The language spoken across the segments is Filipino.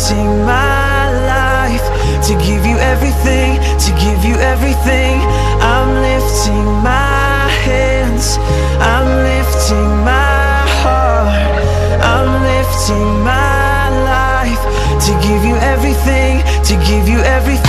lifting my life to give you everything, to give you everything. I'm lifting my hands, I'm lifting my heart, I'm lifting my life to give you everything, to give you everything.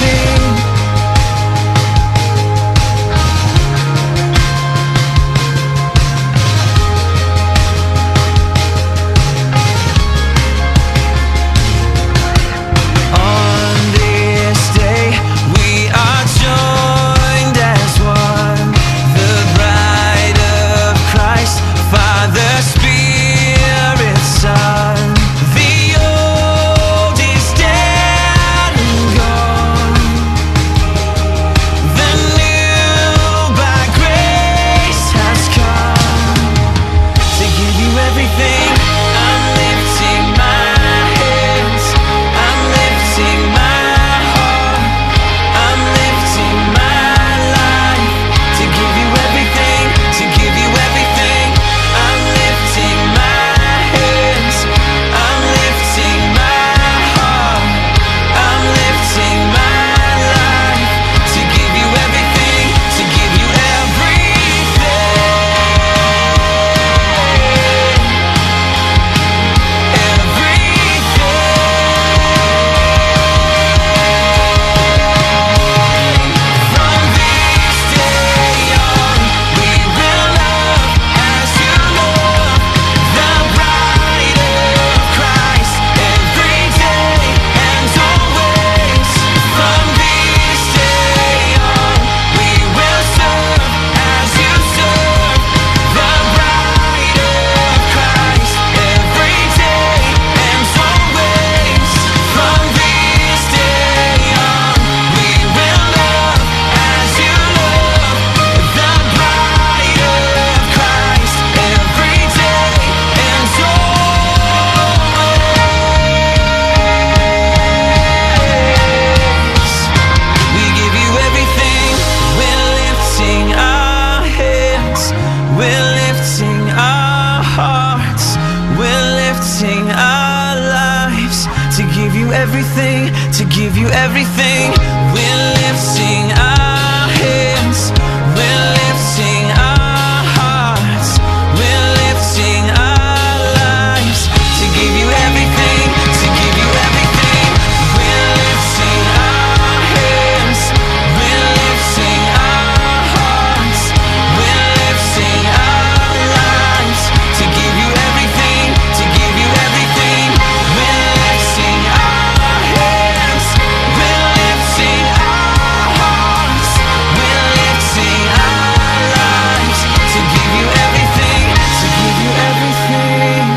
Everything, to give you everything. We're lifting our hands, we're lifting our hearts, we're lifting our lives to give you everything, to give you everything. We're lifting our hands, we're lifting our hearts, we're lifting our lives to give you everything, to give you everything. We're lifting our hands, we're lifting our hearts, we're lifting our lives to give you everything, to give you everything.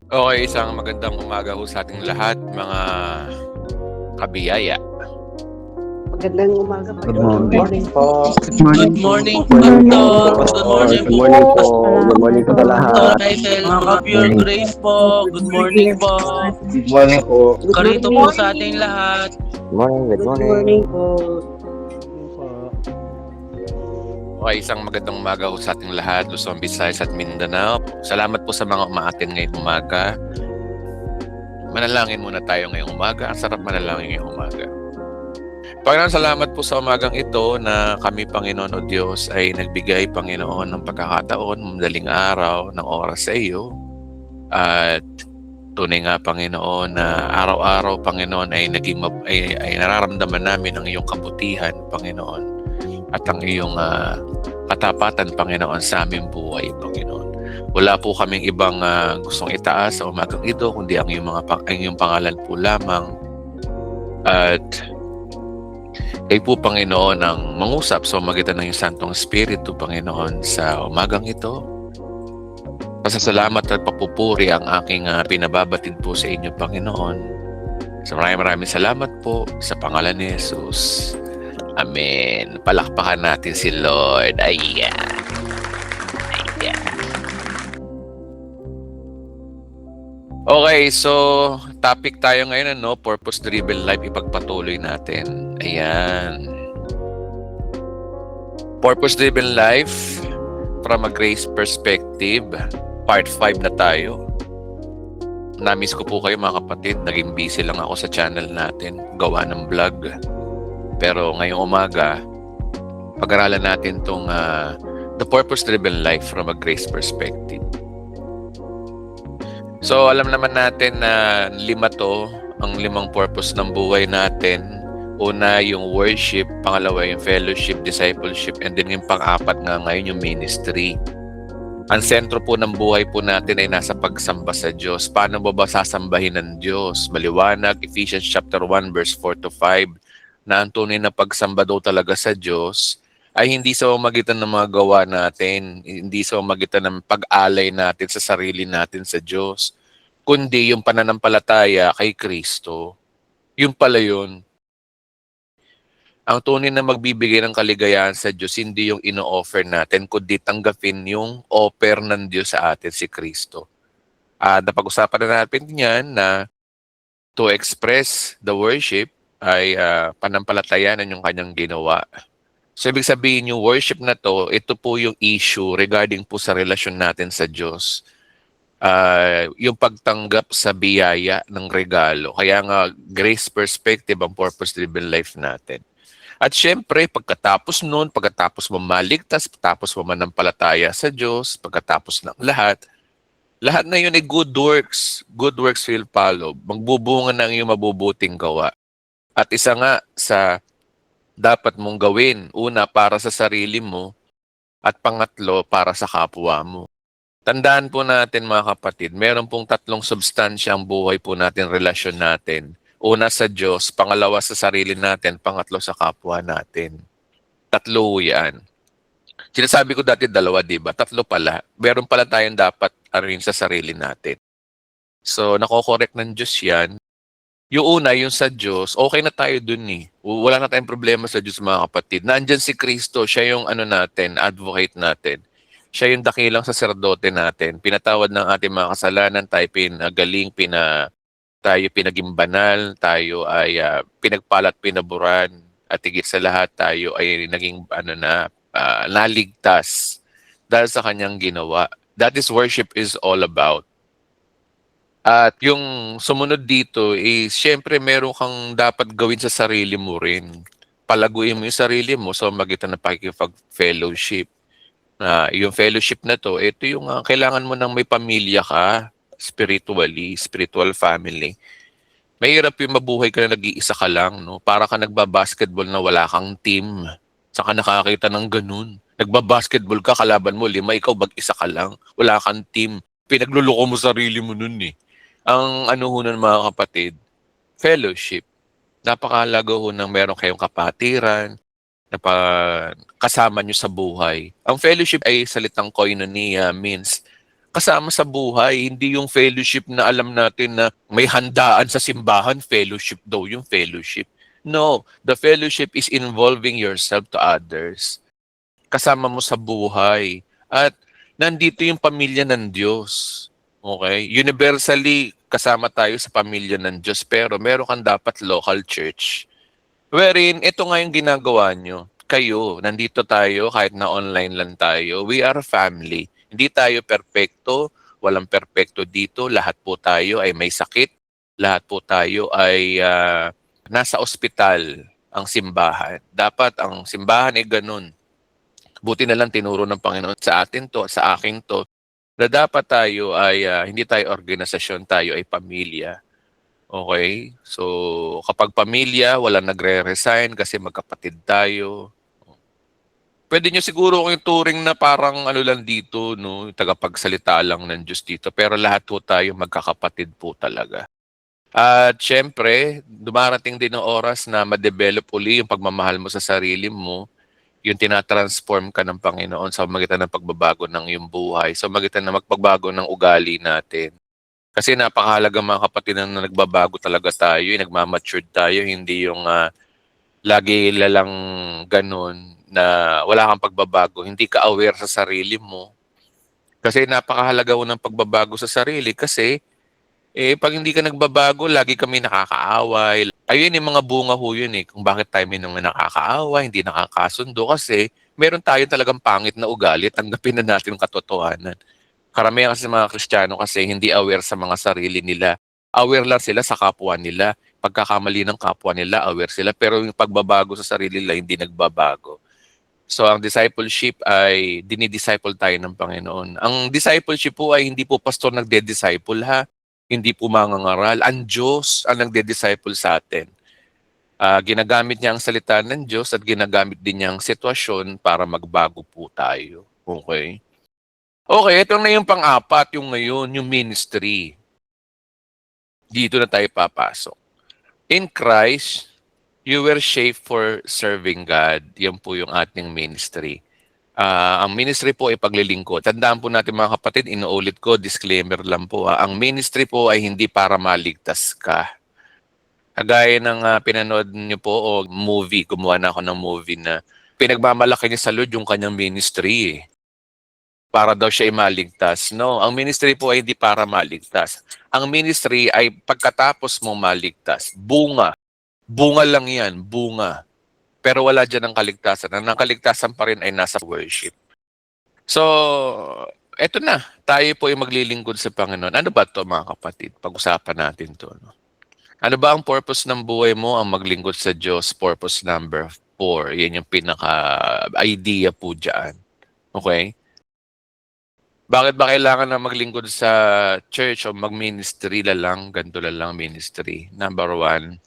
Okay, isang magandang umaga ho sa ating lahat, mga kabiyaya. Magandang umaga po. Good morning po. Good morning po, Doctor. Good morning po. Good morning po sa lahat. Title, mga Pure Grace po. Good morning po. Good morning po. Karito po sa ating lahat. Good Good morning po. Okay, isang magandang umaga ho sa ating lahat, Luzon, Visayas at Mindanao. Salamat po sa mga umaatin ngayong umaga. Manalangin muna tayo ngayong umaga. Ang sarap manalangin ngayong umaga. Panginoon, salamat po sa umagang ito na kami, Panginoon o Diyos, ay nagbigay, Panginoon, ng pagkakataon, madaling araw, ng oras sa iyo. At tunay nga, Panginoon, na araw-araw, Panginoon, ay nararamdaman namin ang iyong kabutihan, Panginoon, at ang iyong katapatan, Panginoon, sa aming buhay, Panginoon. Wala po kaming ibang gustong itaas sa umagang ito, kundi ang iyong pangalan po lamang. At kayo po, Panginoon, ang mangusap sa magitan ng iyong Santong Espiritu, Panginoon, sa umagang ito. Pasasalamat at papupuri ang aking pinababatid po sa inyo, Panginoon. So maraming salamat po sa pangalan ni Jesus. Amen. Palakpakan natin si Lord. Ayan. Okay, so topic tayo ngayon, ano, purpose-driven life, ipagpatuloy natin. Ayan. Purpose-driven life from a grace perspective, part 5 na tayo. Namiss ko po kayo mga kapatid, naging busy lang ako sa channel natin, gawa ng vlog. Pero ngayong umaga, pag-aralan natin tong the purpose-driven life from a grace perspective. So, alam naman natin na 5 to, ang 5 purpose ng buhay natin. Una, yung worship. Pangalawa, yung fellowship, discipleship. And then yung pang-apat nga ngayon, yung ministry. Ang sentro po ng buhay po natin ay nasa pagsamba sa Diyos. Paano ba sasambahin ng Diyos? Maliwanag, Ephesians chapter 1, verse 4 to 5, na ang tunay na pagsamba daw talaga sa Diyos ay hindi sa pamamagitan ng mga gawa natin, hindi sa pamamagitan ng pag-alay natin sa sarili natin sa Diyos, kundi yung pananampalataya kay Kristo. Yung pala yun. Ang tunay na magbibigay ng kaligayahan sa Diyos, hindi yung ino-offer natin, kundi tanggapin yung offer ng Diyos sa atin, si Kristo. Napag-usapan na natin yan na to express the worship ay panampalatayanan yung kanyang ginawa. So, ibig sabihin yung worship na to, ito po yung issue regarding po sa relasyon natin sa Diyos. Yung pagtanggap sa biyaya ng regalo. Kaya nga, grace perspective ang purpose-driven life natin. At syempre, pagkatapos nun, pagkatapos mo maligtas, pagkatapos mo manampalataya sa Diyos, pagkatapos ng lahat na yun ay good works. Good works will follow. Magbubunga ng iyong mabubuting gawa. At isa nga sa dapat mong gawin, una para sa sarili mo, at pangatlo para sa kapwa mo. Tandaan po natin mga kapatid, meron pong 3 substansya ang buhay po natin, relasyon natin. Una sa Diyos, pangalawa sa sarili natin, pangatlo sa kapwa natin. 3 yan. Sinasabi ko dati 2, di ba? 3 pala. Meron pala tayong dapat arin sa sarili natin. So, nako-correct ng Diyos yan. Yung una, yung sa Diyos, okay na tayo dun eh. Wala na tayong problema sa Diyos mga kapatid. Nandyan si Kristo, siya yung natin, advocate natin. Siya yung dakilang saserdote natin. Pinatawad ng ating mga kasalanan, tayo pinagaling, tayo pinaging banal, tayo ay pinagpalat, pinaburan, at higit sa lahat tayo ay naging naligtas dahil sa kanyang ginawa. That is worship is all about. At yung sumunod dito is, syempre meron kang dapat gawin sa sarili mo rin. Palaguin mo yung sarili mo sa magitan ng pakikipag-fellowship. Yung fellowship na to, ito yung kailangan mo ng may pamilya ka, spiritual family. Mahirap yung mabuhay ka na nag-iisa ka lang, no? Para ka nagbabasketball na wala kang team. Saka nakakita ng ganun. Nagbabasketball ka, kalaban mo 5, ikaw mag-isa ka lang. Wala kang team. Pinagluloko mo sarili mo nun eh. Ang ho nun mga kapatid, fellowship. Napakahalaga ho nang meron kayong kapatiran, na kasama nyo sa buhay. Ang fellowship ay salitang koinonia, means kasama sa buhay, hindi yung fellowship na alam natin na may handaan sa simbahan, fellowship daw yung fellowship. No, the fellowship is involving yourself to others. Kasama mo sa buhay. At nandito yung pamilya ng Diyos. Okay? Universally, kasama tayo sa pamilya ng Diyos, pero meron kang dapat local church. Wherein, ito nga yung ginagawa nyo. Kayo, nandito tayo, kahit na online lang tayo, we are a family. Hindi tayo perpekto, walang perpekto dito, lahat po tayo ay may sakit, lahat po tayo ay nasa ospital ang simbahan. Dapat ang simbahan ay ganun. Buti na lang tinuro ng Panginoon sa atin to, sa akin to, na dapat tayo ay hindi tayo organisasyon, tayo ay pamilya. Okay? So, kapag pamilya, walang nagre-resign kasi magkapatid tayo. Pwede nyo siguro kung turing na parang lang dito, no? Tagapagsalita lang ng Diyos dito. Pero lahat po tayo magkakapatid po talaga. At syempre, dumarating din ang oras na ma-develop uli yung pagmamahal mo sa sarili mo, yung tinatransform ka ng Panginoon sa magitan ng pagbabago ng iyong buhay, sa magitan ng magpagbago ng ugali natin. Kasi napakahalaga mga kapatid na nagbabago talaga tayo, yung nagmamature tayo, hindi yung lagi lalang ganun na wala kang pagbabago, hindi ka aware sa sarili mo. Kasi napakahalaga ng pagbabago sa sarili kasi Pag hindi ka nagbabago, lagi kami nakakaaway. Ayun yung mga bunga ho yun kung bakit tayo may mga nakakaaway, hindi nakakasundo kasi meron tayo talagang pangit na ugali, tanggapin na natin ang katotohanan. Karamihan kasi sa mga Kristiyano kasi hindi aware sa mga sarili nila. Aware lang sila sa kapwa nila. Pagkakamali ng kapwa nila, aware sila. Pero yung pagbabago sa sarili nila, hindi nagbabago. So ang discipleship ay dinidisciple tayo ng Panginoon. Ang discipleship po ay hindi po pastor nagde-disciple ha. Hindi po mangangaral. Ang Diyos ang nagde-disciple sa atin. Ginagamit niya ang salita ng Diyos at ginagamit din niya ang sitwasyon para magbago po tayo. Okay? Okay, ito na yung pang-apat, yung ngayon, yung ministry. Dito na tayo papasok. In Christ, you were shaped for serving God. Yan po yung ating ministry. Ang ministry po ay paglilingkod. Tandaan po natin mga kapatid, inuulit ko, disclaimer lang po. Ang ministry po ay hindi para maligtas ka. Kagaya ng pinanood niyo po o movie, gumawa na ako ng movie na pinagmamalaki niya sa Lord yung kanyang ministry para daw siya ay maligtas. No, ang ministry po ay hindi para maligtas. Ang ministry ay pagkatapos mong maligtas. Bunga. Bunga lang yan, bunga. Pero wala dyan ang kaligtasan. Ang kaligtasan pa rin ay nasa worship. So, eto na. Tayo po ay maglilingkod sa Panginoon. Ano ba to mga kapatid? Pag-usapan natin to. No? Ano ba ang purpose ng buhay mo? Ang maglingkod sa Diyos, purpose number 4. Yan yung pinaka-idea po dyan. Okay? Bakit ba kailangan na maglingkod sa church o mag-ministry lang? Ganito lang ministry. Number 1.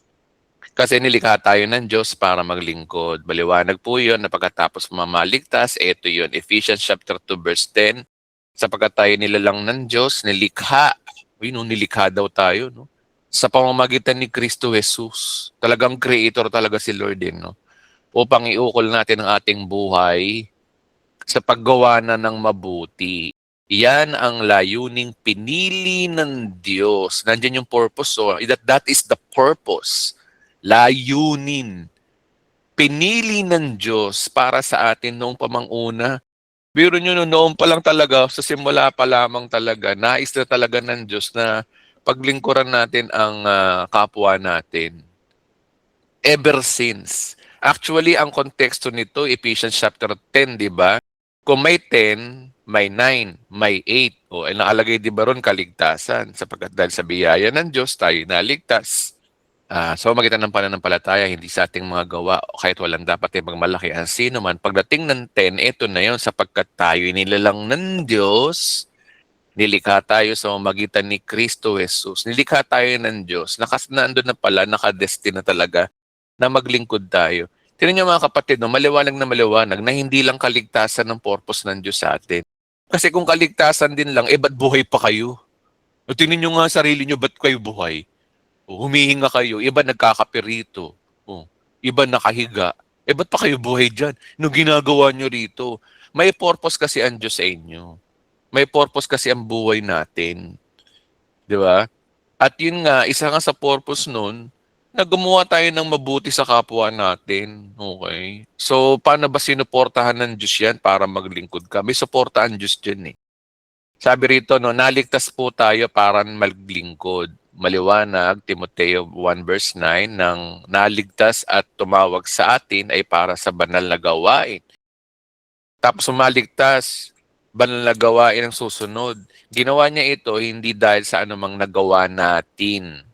Kasi nilikha tayo ng Diyos para maglingkod. Maliwanag po yun na pagkatapos mamaligtas, ito yun. Ephesians chapter 2 verse 10. Sapagkat tayo nilalang ng Diyos, nilikha. Nilikha daw tayo, no? Sa pamamagitan ni Kristo Jesus. Talagang creator talaga si Lord din, no? Upang iukol natin ang ating buhay sa paggawa na ng mabuti. Yan ang layuning pinili ng Diyos. Nandiyan yung purpose. So, that is the purpose. Layunin. Pinili ng Diyos para sa atin noong pamanguna. Biro nyo noon pa lang talaga, sa simula pa lamang talaga, nais na talaga ng Diyos na paglingkuran natin ang kapwa natin. Ever since. Actually, ang konteksto nito, Ephesians chapter 10, di ba? Kung may 10, may 9, may 8. O, nakalagay di ba ron kaligtasan? Sapagkat dahil sa biyaya ng Diyos, tayo naligtas. So, magitan ng pananampalataya, hindi sa ating mga gawa, kahit walang dapat ay magmalaki ang sino man. Pagdating ng 10, ito na yon sapagkat tayo nilalang ng Diyos, nilikha tayo sa magitan ni Kristo Jesus. Nilikha tayo ng Diyos. Nandun na pala, nakadestina talaga na maglingkod tayo. Tingnan niyo mga kapatid, no, maliwanag na hindi lang kaligtasan ng purpose ng Diyos sa atin. Kasi kung kaligtasan din lang, ba't buhay pa kayo? O, tingnan niyo nga sarili niyo, ba't kayo buhay? O, humihinga kayo, iba nagkakapirito. O, iba nakahiga. Ba't pa kayo buhay dyan? Nung ginagawa niyo rito? May purpose kasi ang Diyos sa inyo. May purpose kasi ang buhay natin. Di ba? At yun nga, isa nga sa purpose nun, na gumawa tayo ng mabuti sa kapwa natin. Okay? So, paano ba sinuportahan ng Diyos yan para maglingkod ka? May suporta ang Diyos dyan Sabi rito, no, naligtas po tayo para maglingkod. Maliwanag, Timoteo 1 verse 9, nang naligtas at tumawag sa atin ay para sa banal na gawain. Tapos maligtas, banal na gawain ang susunod. Ginawa niya ito hindi dahil sa anumang nagawa natin,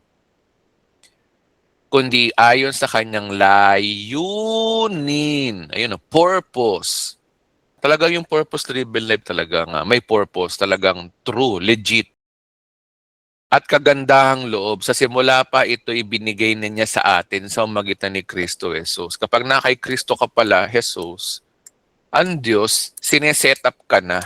kundi ayon sa kanyang layunin. Ayun, purpose. Talagang yung purpose-driven life talagang may purpose, talagang true, legit. At kagandahang loob. Sa simula pa, ito ibinigay na niya sa atin sa magitan ni Kristo Jesus. Kapag na kay Kristo ka pala, Jesus, ang Diyos, sineset up ka na.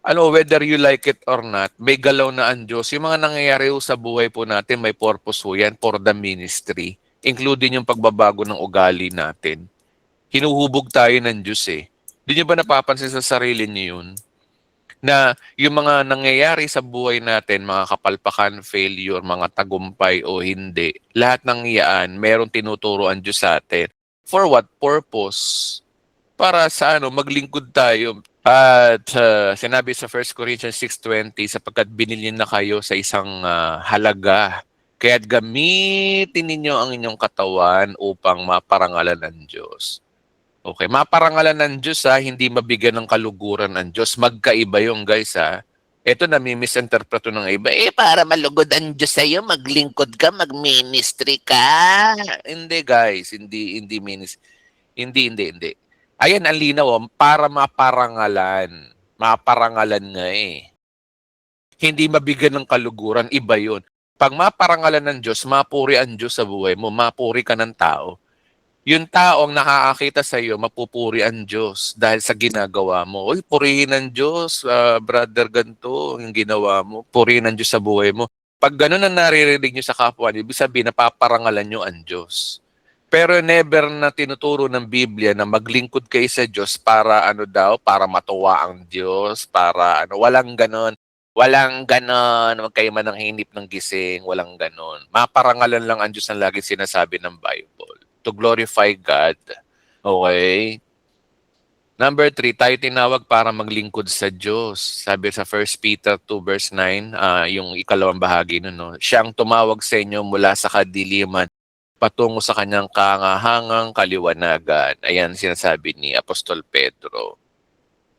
Whether you like it or not, may galaw na ang Diyos. Yung mga nangyayari sa buhay po natin, may purpose po yan for the ministry, including yung pagbabago ng ugali natin. Hinuhubog tayo ng Diyos Di niyo ba napapansin sa sarili niyo yun? Na yung mga nangyayari sa buhay natin, mga kapalpakan, failure, mga tagumpay o hindi, lahat ng iyaan, merong tinuturo ang Diyos sa atin. For what purpose? Para sa maglingkod tayo. At sinabi sa 1 Corinthians 6:20, sapagkat binili na kayo sa isang halaga, kaya't gamitin ninyo ang inyong katawan upang maparangalan ng Diyos. Okay, maparangalan ng Diyos hindi mabigyan ng kaluguran ng Diyos. Magkaiba yung guys Ito nami-misinterpreto ng iba. Para malugod ang Diyos sa'yo, maglingkod ka, mag-ministry ka. Hindi guys, hindi ministry. Hindi. Ayan, ang linaw, para maparangalan. Maparangalan nga Hindi mabigyan ng kaluguran, iba yun. Pag maparangalan ng Diyos, mapuri ang Diyos sa buhay mo, mapuri ka ng tao. Yung taong nakakakita sa iyo, mapupuri ang Diyos dahil sa ginagawa mo. Uy, purihin ng Diyos, brother, ganito, yung ginawa mo. Purihin ng Diyos sa buhay mo. Pag ganun ang naririnig nyo sa kapwa niyo, ibig sabihin, napaparangalan nyo ang Diyos. Pero never na tinuturo ng Biblia na maglingkod kayo sa Diyos para para matuwa ang Diyos, para walang ganon. Walang ganon, huwag kayo mananghinip ng gising, walang ganon. Maparangalan lang ang Diyos ang lagi sinasabi ng Bible. To glorify God. Okay? Number 3, tayo tinawag para maglingkod sa Diyos. Sabi sa 1 Peter 2 verse 9, yung ikalawang bahagi nun, no? Siya ang tumawag sa inyo mula sa kadiliman patungo sa kanyang kahangahangang kaliwanagan. Ayan sinasabi ni Apostol Pedro.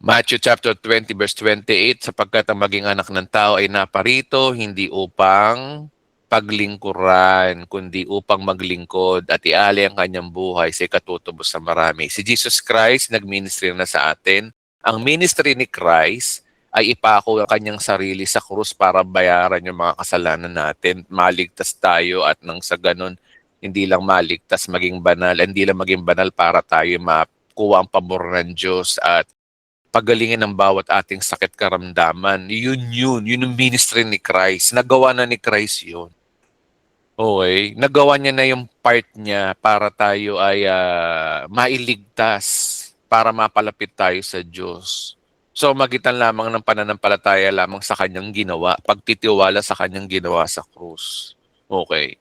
Matthew chapter 20 verse 28, sapagkat ang maging anak ng tao ay naparito hindi upang paglingkuran, kundi upang maglingkod at ialay ang kanyang buhay sa ikatutubos sa marami. Si Jesus Christ nag-ministry na sa atin. Ang ministry ni Christ ay ipako ang kanyang sarili sa krus para bayaran yung mga kasalanan natin. Maligtas tayo at nang sa ganun, hindi lang maligtas, maging banal. Hindi lang maging banal para tayo makuha ang pabor ng Diyos at pagalingin ng bawat ating sakit karamdaman. Yun yung ministry ni Christ. Nagawa na ni Christ yun. Okay, nagawa niya na yung part niya para tayo ay mailigtas, para mapalapit tayo sa Diyos. So magitan lamang ng pananampalataya lamang sa kanyang ginawa, pagtitiwala sa kanyang ginawa sa krus. Okay.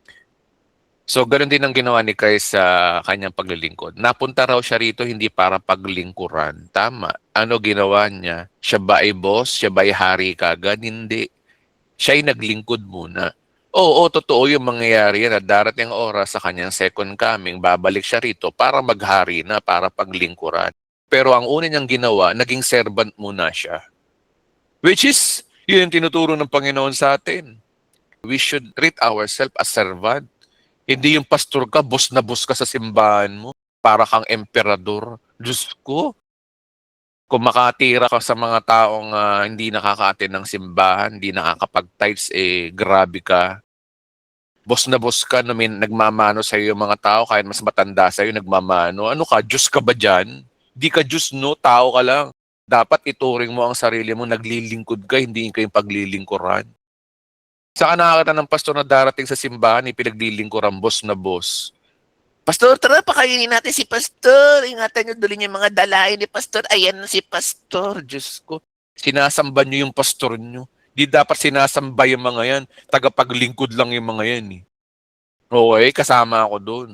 So ganoon din ang ginawa ni Christ sa kanyang paglilingkod. Napunta raw siya rito hindi para paglingkuran. Tama. Ano ginawa niya? Siya ba ay boss? Siya ba ay hari kagad? Hindi. Siya ay naglingkod muna. Oo, totoo yung mangyayari na darating ang oras sa kanyang second coming, babalik siya rito para maghari na, para paglingkuran. Pero ang una niyang ginawa, naging servant muna siya. Which is, yun yung tinuturo ng Panginoon sa atin. We should treat ourselves as servant. Hindi yung pastor ka, boss na boss ka sa simbahan mo, para kang emperador. Diyos ko, kung makatira ka sa mga taong hindi nakaka-attend ng simbahan, hindi nakakapag-tithes, grabe ka. Boss na boss ka, nagmamano sa iyo yung mga tao, kahit mas matanda sa iyo, nagmamano. Ano ka, Diyos ka ba dyan? Di ka Diyos, no? Tao ka lang. Dapat ituring mo ang sarili mo, naglilingkod ka, hindi ka yung paglilingkuran. Saan nakakita ng pastor na darating sa simbahan, ipinaglilingkuran, boss na boss? Pastor, tara, pakainin natin si Pastor. Ingatan nyo, dulin yung mga dalain ni Pastor. Ayan na si Pastor. Diyos ko. Sinasamba nyo yung pastor nyo. Di dapat sinasamba yung mga yan. Tagapaglingkod lang yung mga yan. Okay, kasama ako dun.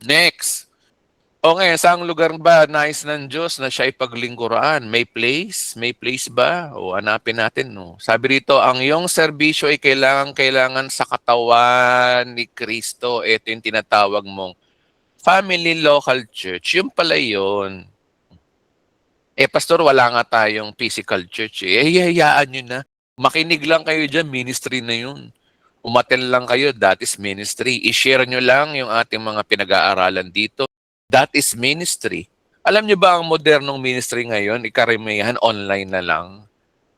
Next. O ngayon, saang lugar ba nais ng Diyos na siya ipaglingkuran? May place? May place ba? O hanapin natin, no? Sabi rito, ang iyong serbisyo ay kailangan sa katawan ni Kristo. Ito yung tinatawag mong family local church. Yung pala yun. Pastor, wala nga tayong physical church. Hayaan nyo na. Makinig lang kayo dyan, ministry na yun. Umaten lang kayo, that is ministry. I-share nyo lang yung ating mga pinag-aaralan dito. That is ministry. Alam niyo ba ang modernong ministry ngayon, ikaramihan online na lang.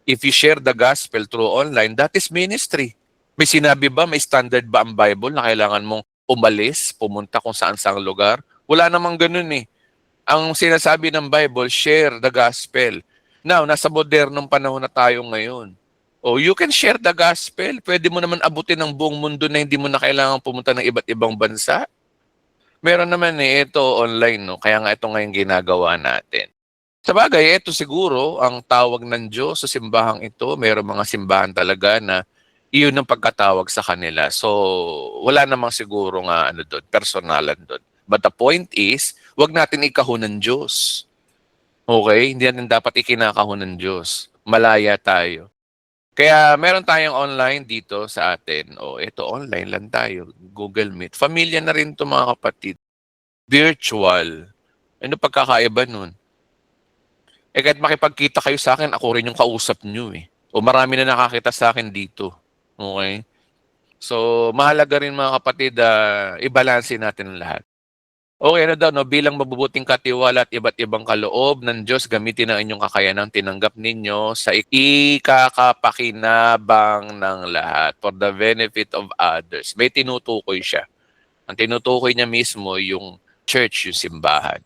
If you share the gospel through online, that is ministry. May sinabi ba, may standard ba ang Bible na kailangan mong umalis, pumunta kung saan-saang lugar? Wala namang ganun Ang sinasabi ng Bible, share the gospel. Now, nasa modernong panahon na tayo ngayon. You can share the gospel. Pwede mo naman abutin ang buong mundo na hindi mo na kailangan pumunta ng iba't ibang bansa. Meron naman ito online, no? Kaya nga ito ngayon ginagawa natin. Sa bagay, ito siguro ang tawag ng Diyos sa simbahang ito. Meron mga simbahan talaga na iyon ang pagkatawag sa kanila. So, wala namang siguro nga doon, personalan doon. But the point is, wag natin ikahon ng Diyos. Okay? Hindi natin dapat ikinakahon ng Diyos. Malaya tayo. Kaya meron tayong online dito sa atin. O, ito online lang tayo. Google Meet. Familia na rin ito mga kapatid. Virtual. Ano pagkakaiba nun? Eh kahit makipagkita kayo sa akin, ako rin yung kausap nyo eh. O marami na nakakita sa akin dito. Okay? So, mahalaga rin mga kapatid, i-balance natin ang lahat. Okay na daw, no? Bilang mabubuting katiwala at iba't ibang kaloob ng Diyos, gamitin ang inyong kakayanang tinanggap ninyo sa ikakapakinabang ng lahat for the benefit of others. May tinutukoy siya. Ang tinutukoy niya mismo yung church, yung simbahan.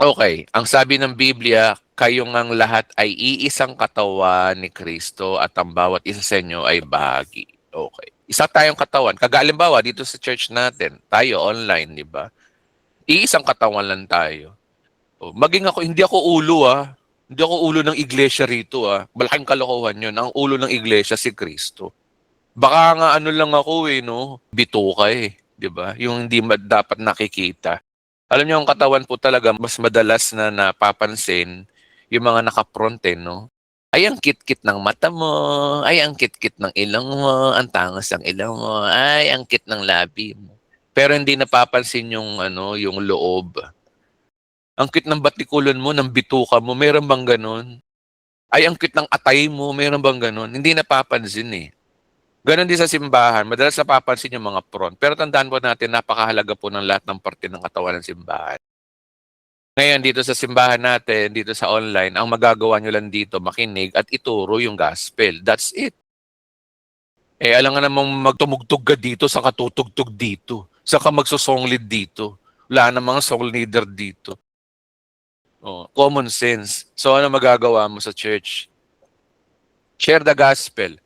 Okay, ang sabi ng Biblia, kayong ang lahat ay iisang katawan ni Kristo at ang bawat isa sa inyo ay bahagi. Okay. Isa tayong katawan. Kagalimbawa, dito sa church natin, tayo online, di ba? Iisang katawan lang tayo. O, maging ako, hindi ako ulo Hindi ako ulo ng iglesia rito Malaking kalokohan yun. Ang ulo ng iglesia si Kristo. Baka nga ano lang ako no? Bituka di ba? Yung hindi dapat nakikita. Alam niyo, ang katawan po talaga, mas madalas na napapansin yung mga nakapront no? Ay, ang kit-kit ng mata mo. Ay, ang kit-kit ng ilong mo. Ang tangos ng ilong mo. Ay, ang kit ng labi mo. Pero hindi napapansin yung yung loob. Ang cute ng batikulan mo, ng bituka mo, meron bang ganun? Ay, ang cute ng atay mo, meron bang ganun? Hindi napapansin Ganon din sa simbahan. Madalas napapansin yung mga front. Pero tandaan po natin, napakahalaga po ng lahat ng parte ng katawan ng simbahan. Ngayon, dito sa simbahan natin, dito sa online, ang magagawa nyo lang dito, makinig at ituro yung gospel. That's it. Alam nga namang magtumugtog ka dito, sa katutugtog dito. Sa ka magsusong lead dito. Wala na mga song leader dito. Common sense. So, ano magagawa mo sa church? Share the gospel.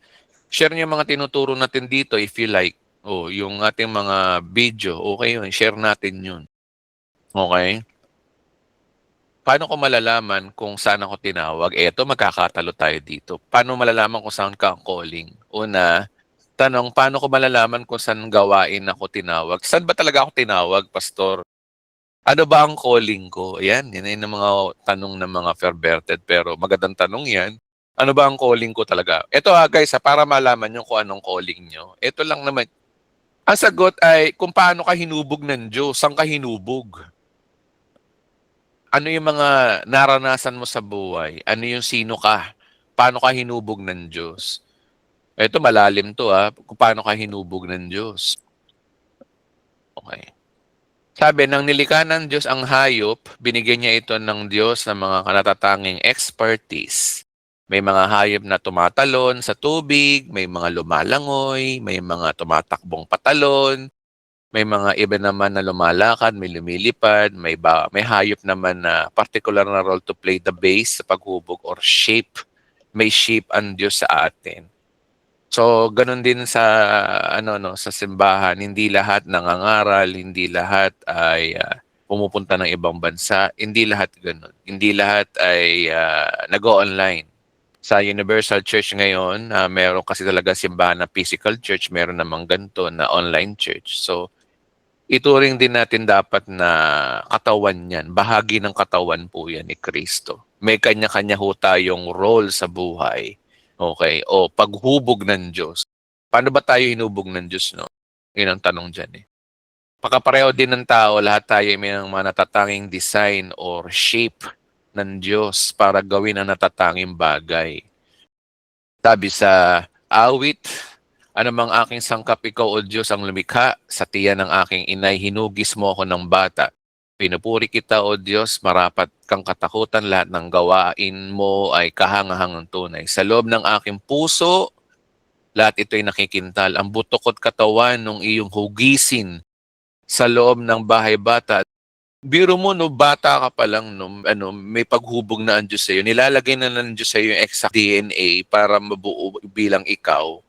Share niyo yung mga tinuturo natin dito if you like. Yung ating mga video, okay yun. Share natin yun. Okay? Paano ko malalaman kung saan ako tinawag? Eto, magkakatalo tayo dito. Paano malalaman kung saan ka ang calling? Una, tanong, paano ko malalaman kung saan gawain ako tinawag? Saan ba talaga ako tinawag, Pastor? Ano ba ang calling ko? Ayan, yan ang mga tanong ng mga perverted, pero magandang tanong yan. Ano ba ang calling ko talaga? Ito guys, para malaman nyo kung anong calling nyo. Ito lang naman. Ang sagot ay kung paano ka hinubog ng Diyos. Saan ka hinubog? Ano yung mga naranasan mo sa buhay? Ano yung sino ka? Paano ka hinubog ng Diyos? Ito malalim to kung paano ka hinubog ng Diyos. Okay. Sabi, nang nilikha ng Diyos ang hayop, binigyan niya ito ng Diyos ng mga kanatatanging expertise. May mga hayop na tumatalon sa tubig, may mga lumalangoy, may mga tumatakbong patalon, may mga iba naman na lumalakad, may lumilipad, may hayop naman na particular na role to play the base sa paghubog or shape. May shape ang Diyos sa atin. So, ganun din sa sa simbahan, hindi lahat nangangaral, hindi lahat ay pumupunta ng ibang bansa, hindi lahat ganun. Hindi lahat ay nag-o-online. Sa Universal Church ngayon, meron kasi talaga simbahan na physical church, meron namang ganito na online church. So, ituring din natin dapat na katawan yan, bahagi ng katawan po yan ni Kristo. May kanya-kanya ho tayong role sa buhay. Okay, paghubog ng Diyos. Paano ba tayo hinubog ng Diyos, no? Yun ang tanong dyan Pagkapareho din ng tao, lahat tayo may mga natatanging design or shape ng Diyos para gawin ang natatanging bagay. Sabi sa awit, anumang aking sangkap ikaw, O Diyos, ang lumikha, sa tiyan ng aking inay, hinugis mo ako ng bata. Pinupuri kita, O Diyos, marapat kang katakutan, lahat ng gawain mo ay kahangahangang tunay. Sa loob ng aking puso, lahat ito'y nakikintal. Ang butok at katawan ng iyong hugisin sa loob ng bahay bata. Biro mo, bata ka pa lang, may paghubog na ang Diyos sa'yo. Nilalagay na ng Diyos sa'yo yung exact DNA para mabuo bilang ikaw.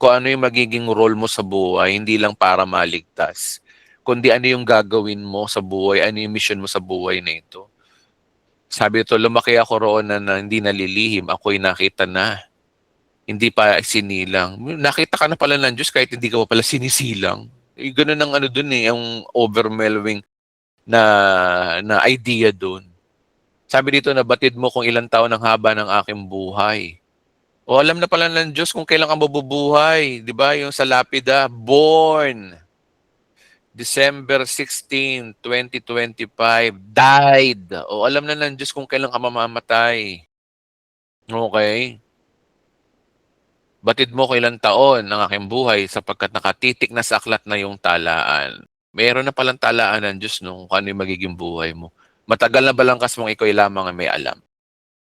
Kung ano yung magiging role mo sa buhay, hindi lang para maligtas, kundi ano yung gagawin mo sa buhay, ano yung mission mo sa buhay na ito. Sabi ito, lumaki ako roon na hindi nalilihim, ako'y nakita na. Hindi pa sinilang. Nakita ka na pala ng Diyos kahit hindi ka pa pala sinisilang. Ganun ang dun ang overwhelming na idea dun. Sabi dito, nabatid mo kung ilang taon ang haba ng aking buhay. O alam na pala ng Diyos kung kailan ka mabubuhay. Di ba? Yung sa lapida, born December 16, 2025, died. O alam na ng Diyos kung kailan ka mamamatay. Okay? Batid mo kung ilang taon ng aking buhay sapagkat nakatitik na sa aklat na yung talaan. Meron na palang talaan ng Diyos no, kung ano yung magiging buhay mo. Matagal na balangkas mong ikaw lamang ang may alam.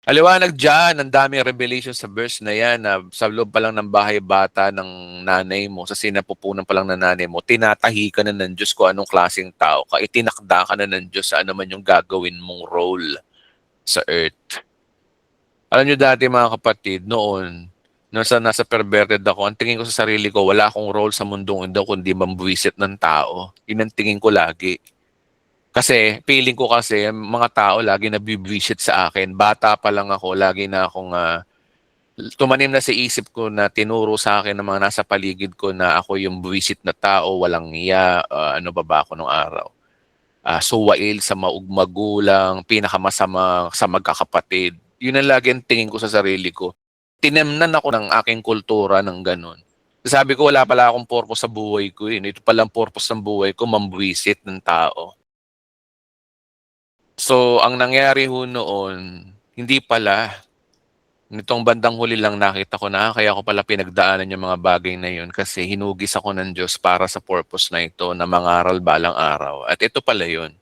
Aliwanag dyan, ang daming revelation sa verse na yan na sa loob pa lang ng bahay bata ng nanay mo, sa sinapupunan pa lang ng nanay mo, tinatahi ka na ng Diyos kung anong klaseng tao ka, itinakda ka na ng Diyos sa ano man yung gagawin mong role sa earth. Alam nyo dati mga kapatid, noon, nasa perverted ako, ang tingin ko sa sarili ko, wala akong role sa mundong ito kundi mambuwisit ng tao. Yun ang tingin ko lagi. Kasi, feeling ko kasi, mga tao lagi nabibwisit sa akin. Bata pa lang ako, lagi na akong tumanim na sa isip ko na tinuro sa akin ng mga nasa paligid ko na ako yung buwisit na tao, walang iya, ano ba ako nung araw. Suwail sa magulang, pinakamasama sa magkakapatid. Yun ang lagi ang tingin ko sa sarili ko. Tinemnan ako ng aking kultura ng ganun. Sabi ko, wala pala akong purpose sa buhay ko. Ito pala ang purpose ng buhay ko, mambuwisit ng tao. So, ang nangyari ho noon, hindi pala. Nitong bandang huli lang nakita ko na kaya ko pala pinagdaanan yung mga bagay na yun kasi hinugis ako ng Diyos para sa purpose na ito na mangaral balang araw. At ito pala yun.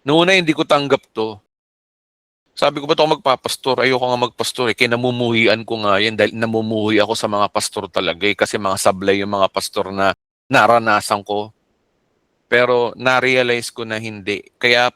Noon na hindi ko tanggap to. Sabi ko, ba't ako magpapastor? Ayoko nga magpastor eh. Kinamumuhian ko nga yan dahil namumuhi ako sa mga pastor talaga eh. Kasi mga sablay yung mga pastor na naranasan ko. Pero na-realize ko na hindi. Kaya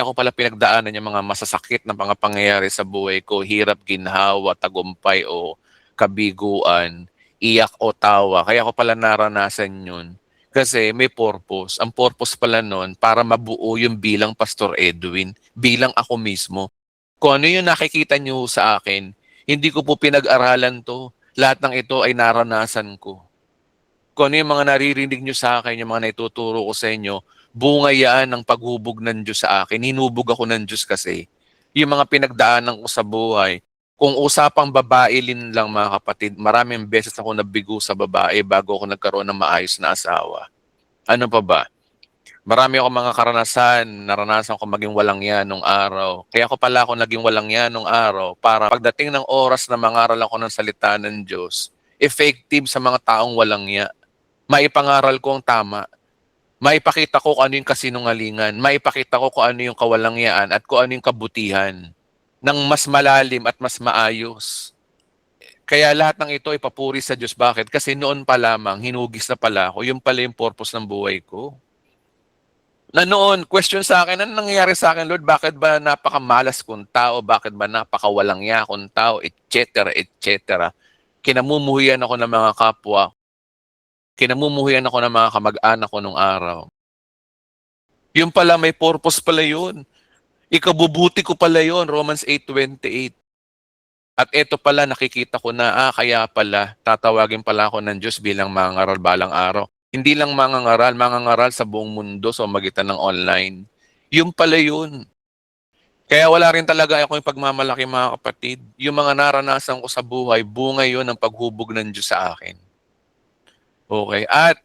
ko pala pinagdaanan yung mga masasakit na mga pangyayari sa buhay ko. Hirap, ginhawa, tagumpay o kabiguan, iyak o tawa. Kaya ko pala naranasan yun. Kasi may purpose. Ang purpose pala nun para mabuo yung bilang Pastor Edwin, bilang ako mismo. Kung ano yung nakikita nyo sa akin, hindi ko po pinag-aralan to. Lahat ng ito ay naranasan ko. Kung ano yung mga naririnig nyo sa akin, yung mga naituturo ko sa inyo, bunga yan ng paghubog ng Diyos sa akin. Hinubog ako ng Diyos kasi. Yung mga pinagdaanan ko sa buhay. Kung usapang babae lang mga kapatid, maraming beses ako nabigo sa babae bago ako nagkaroon ng maayos na asawa. Ano pa ba? Marami ako mga karanasan, naranasan ko maging walang yan nung araw. Kaya ako pala ako naging walang yan nung araw para pagdating ng oras na mangaral ako ng salita ng Diyos, effective sa mga taong walang yan. Maipangaral ko ang tama. Maipakita ko kung ano yung kasinungalingan. Maipakita ko kung ano yung kawalangyaan at kung ano yung kabutihan ng mas malalim at mas maayos. Kaya lahat ng ito ay papuri sa Diyos. Bakit? Kasi noon pa lamang, hinugis na pala ako. Yung pala yung purpose ng buhay ko. Na noon, question sa akin, ano nangyayari sa akin, Lord? Bakit ba napakamalas kong tao? Bakit ba napakawalangya kong tao? Etc. Etc. Kinamumuhian ako ng mga kapwa. Kinamumuhian ako ng mga kamag-anak ko nung araw. Yung pala, may purpose pala yun. Ikabubuti ko pala yun, Romans 8:28. At ito pala, nakikita ko na, kaya pala, tatawagin pala ako ng Diyos bilang mangangaral balang araw. Hindi lang mangangaral sa buong mundo sa magitan ng online. Yung pala yun. Kaya wala rin talaga ako yung pagmamalaki mga kapatid. Yung mga naranasan ko sa buhay, bunga yun ng paghubog ng Diyos sa akin. Okay. At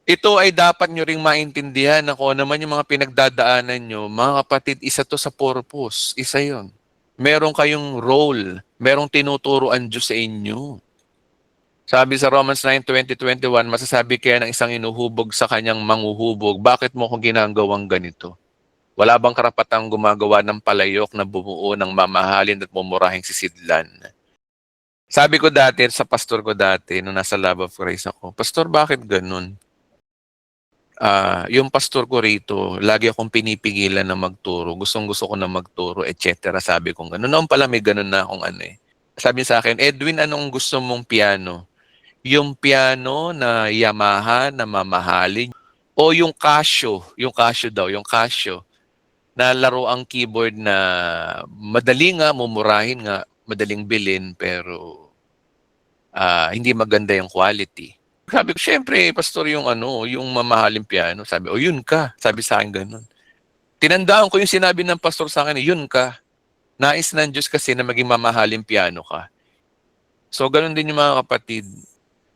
ito ay dapat nyo ring maintindihan na kung naman yung mga pinagdadaanan nyo, mga kapatid, isa to sa purpose. Isa yon. Meron kayong role. Merong tinuturo ang Diyos sa inyo. Sabi sa Romans 9:20-21, masasabi kaya ng isang inuhubog sa kanyang manghuhubog, bakit mo kung ginagawang ganito? Wala bang karapatang gumagawa ng palayok na bumuo ng mamahalin at mumurahing sisidlan? Sabi ko dati, sa pastor ko dati, nung nasa Love of Christ ako, Pastor, bakit ganun? Yung pastor ko rito, lagi akong pinipigilan na magturo. Gustong-gusto ko na magturo, etc. Sabi ko ganun. Noon pala may ganun na akong ano eh. Sabi niya sa akin, Edwin, anong gusto mong piano? Yung piano na Yamaha na mamahalin? O yung Casio daw, yung Casio, na laro ang keyboard na madali nga, mumurahin nga, madaling bilhin, pero hindi maganda yung quality. Sabi ko, syempre, pastor, yung yung mamahaling piano. Sabi, yun ka. Sabi sa akin ganun. Tinandaan ko yung sinabi ng pastor sa akin, yun ka. Nais ng Diyos kasi na maging mamahaling piano ka. So, ganun din yung mga kapatid.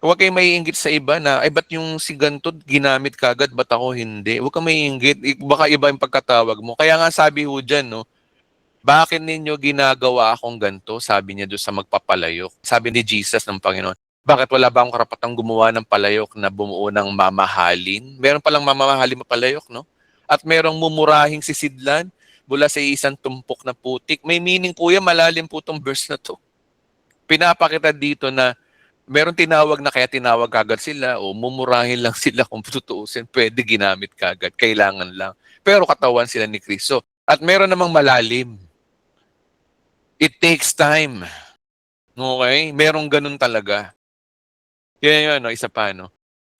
Huwag kayong maiinggit sa iba na, ay ba't yung si ganito ginamit kagad, ba't ako hindi? Huwag kang maiinggit. Baka iba yung pagkatawag mo. Kaya nga sabi ho dyan, no, bakit ninyo ginagawa akong ganito? Sabi niya doon sa magpapalayok. Sabi ni Jesus ng Panginoon, bakit wala ba akong karapatang gumawa ng palayok na bumuo ng mamahalin? Meron palang mamahalin palayok, no? At merong mumurahing sisidlan mula sa isang tumpok na putik. May meaning po yan, malalim po itong verse na to. Pinapakita dito na meron tinawag na kaya tinawag kagad sila o mumurahin lang sila kung tutuusin. Pwede ginamit kagad, kailangan lang. Pero katawan sila ni Kristo. At meron namang malalim. It takes time. Okay? Merong ganun talaga. Yan yun, no? Isa pa, no?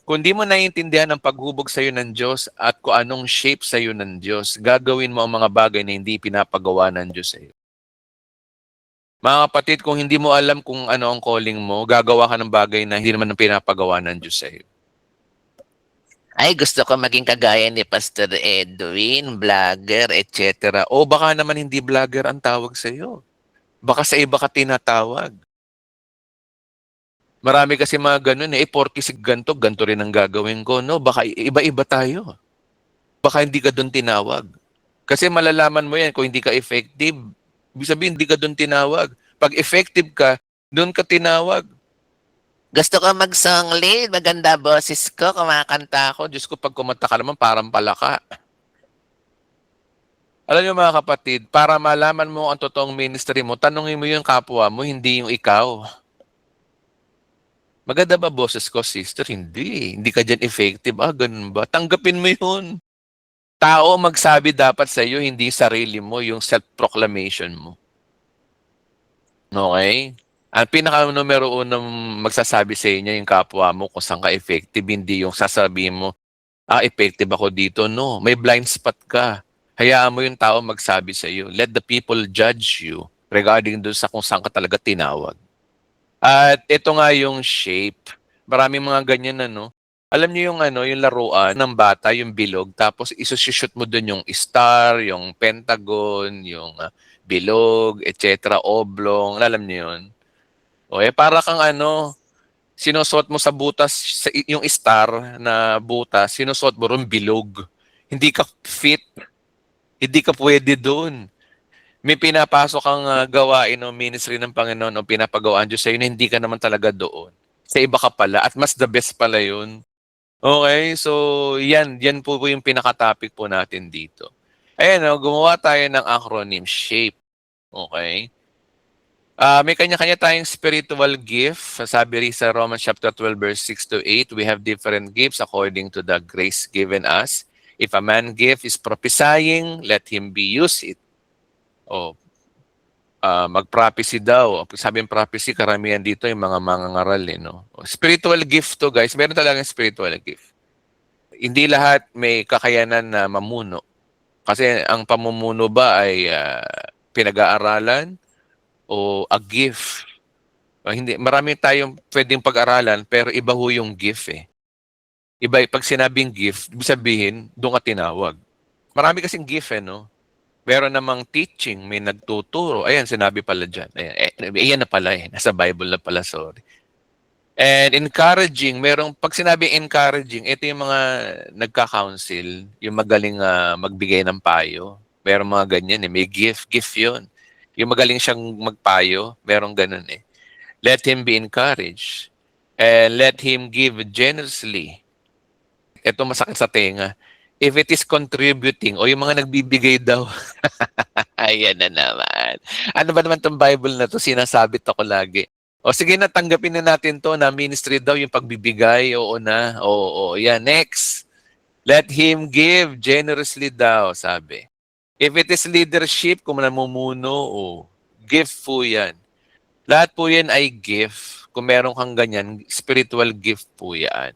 Kung di mo naiintindihan ang paghubog sa'yo ng Diyos at kung anong shape sa'yo ng Diyos, gagawin mo ang mga bagay na hindi pinapagawa ng Diyos sa'yo. Mga kapatid, kung hindi mo alam kung ano ang calling mo, gagawa ka ng bagay na hindi naman ang pinapagawa ng Diyos sa'yo. Ay, gusto ko maging kagaya ni Pastor Edwin, vlogger, etc. O baka naman hindi vlogger ang tawag sa'yo. Baka sa iba ka tinatawag. Marami kasi mga ganun eh. Porky si ganto rin ang gagawin ko. No, baka iba-iba tayo. Baka hindi ka doon tinawag. Kasi malalaman mo yan kung hindi ka effective. Ibig sabihin, hindi ka doon tinawag. Pag effective ka, doon ka tinawag. Gusto ko mag-song lead. Maganda boses ko. Kumakanta ako. Diyos ko, pag kumanta ka naman, parang palaka. Alam niyo mga kapatid, para malaman mo ang totoong ministry mo, tanungin mo yung kapwa mo, hindi yung ikaw. Maganda ba boses ko, sister? Hindi. Hindi ka dyan effective. Ganun ba? Tanggapin mo yun. Tao magsabi dapat sa iyo, hindi sarili mo, yung self-proclamation mo. Okay? Ang pinaka-numero unang magsasabi sa inyo, yung kapwa mo kung saan ka effective, hindi yung sasabihin mo, effective ako dito. No, may blind spot ka. Hayaan mo yung tao magsabi sa iyo. Let the people judge you regarding doon sa kung saan ka talaga tinawag. At ito nga yung shape. Maraming mga ganyan Alam niyo yung yung laruan ng bata, yung bilog, tapos isushoot mo doon yung star, yung pentagon, yung bilog, etc., oblong. Alam niyo yun? O para kang sinusuot mo sa butas, yung star na butas, sinusuot mo ron bilog. Hindi ka fit. Hindi ka pwede doon. May pinapasok kang gawain o ministry ng Panginoon o pinapagawaan Diyos sa'yo na hindi ka naman talaga doon. Sa iba ka pala at mas the best pala yun. Okay, so yan po yung pinaka-topic po natin dito. Ayan, gumawa tayo ng acronym SHAPE. Okay? May kanya-kanya tayong spiritual gift. Sabi rin sa Romans chapter 12 verse 6 to 8, we have different gifts according to the grace given us. If a man gift is prophesying, let him be use it. Mag-prophecy daw. Sabi yung prophecy, karamihan dito yung mga mangangaral. Spiritual gift to, guys. Meron talagang spiritual gift. Hindi lahat may kakayanan na mamuno. Kasi ang pamumuno ba ay pinag-aaralan o a gift? Hindi, marami tayong pwedeng pag-aralan, pero iba ho yung gift eh. Iba, pag sinabing gift, ibig sabihin, doon ka tinawag. Marami kasing gift Meron namang teaching, may nagtuturo. Ayan, sinabi pala dyan. Ayan na pala nasa Bible na pala, sorry. And encouraging, pag sinabi encouraging, ito yung mga nagka-counsel, yung magaling magbigay ng payo. Meron mga ganyan may gift yun. Yung magaling siyang magpayo, merong ganun Let him be encouraged. And let him give generously. Ito masakit sa tenga. If it is contributing, o yung mga nagbibigay daw. Ayan na naman. Ano ba naman itong Bible na to? Sinasabit ako lagi. O sige na, tanggapin na natin to na ministry daw yung pagbibigay. Oo na. Oo. Yan. Next. Let him give generously daw, sabi. If it is leadership, kung namumuno, gift po yan. Lahat po yan ay gift. Kung meron kang ganyan, spiritual gift po yan.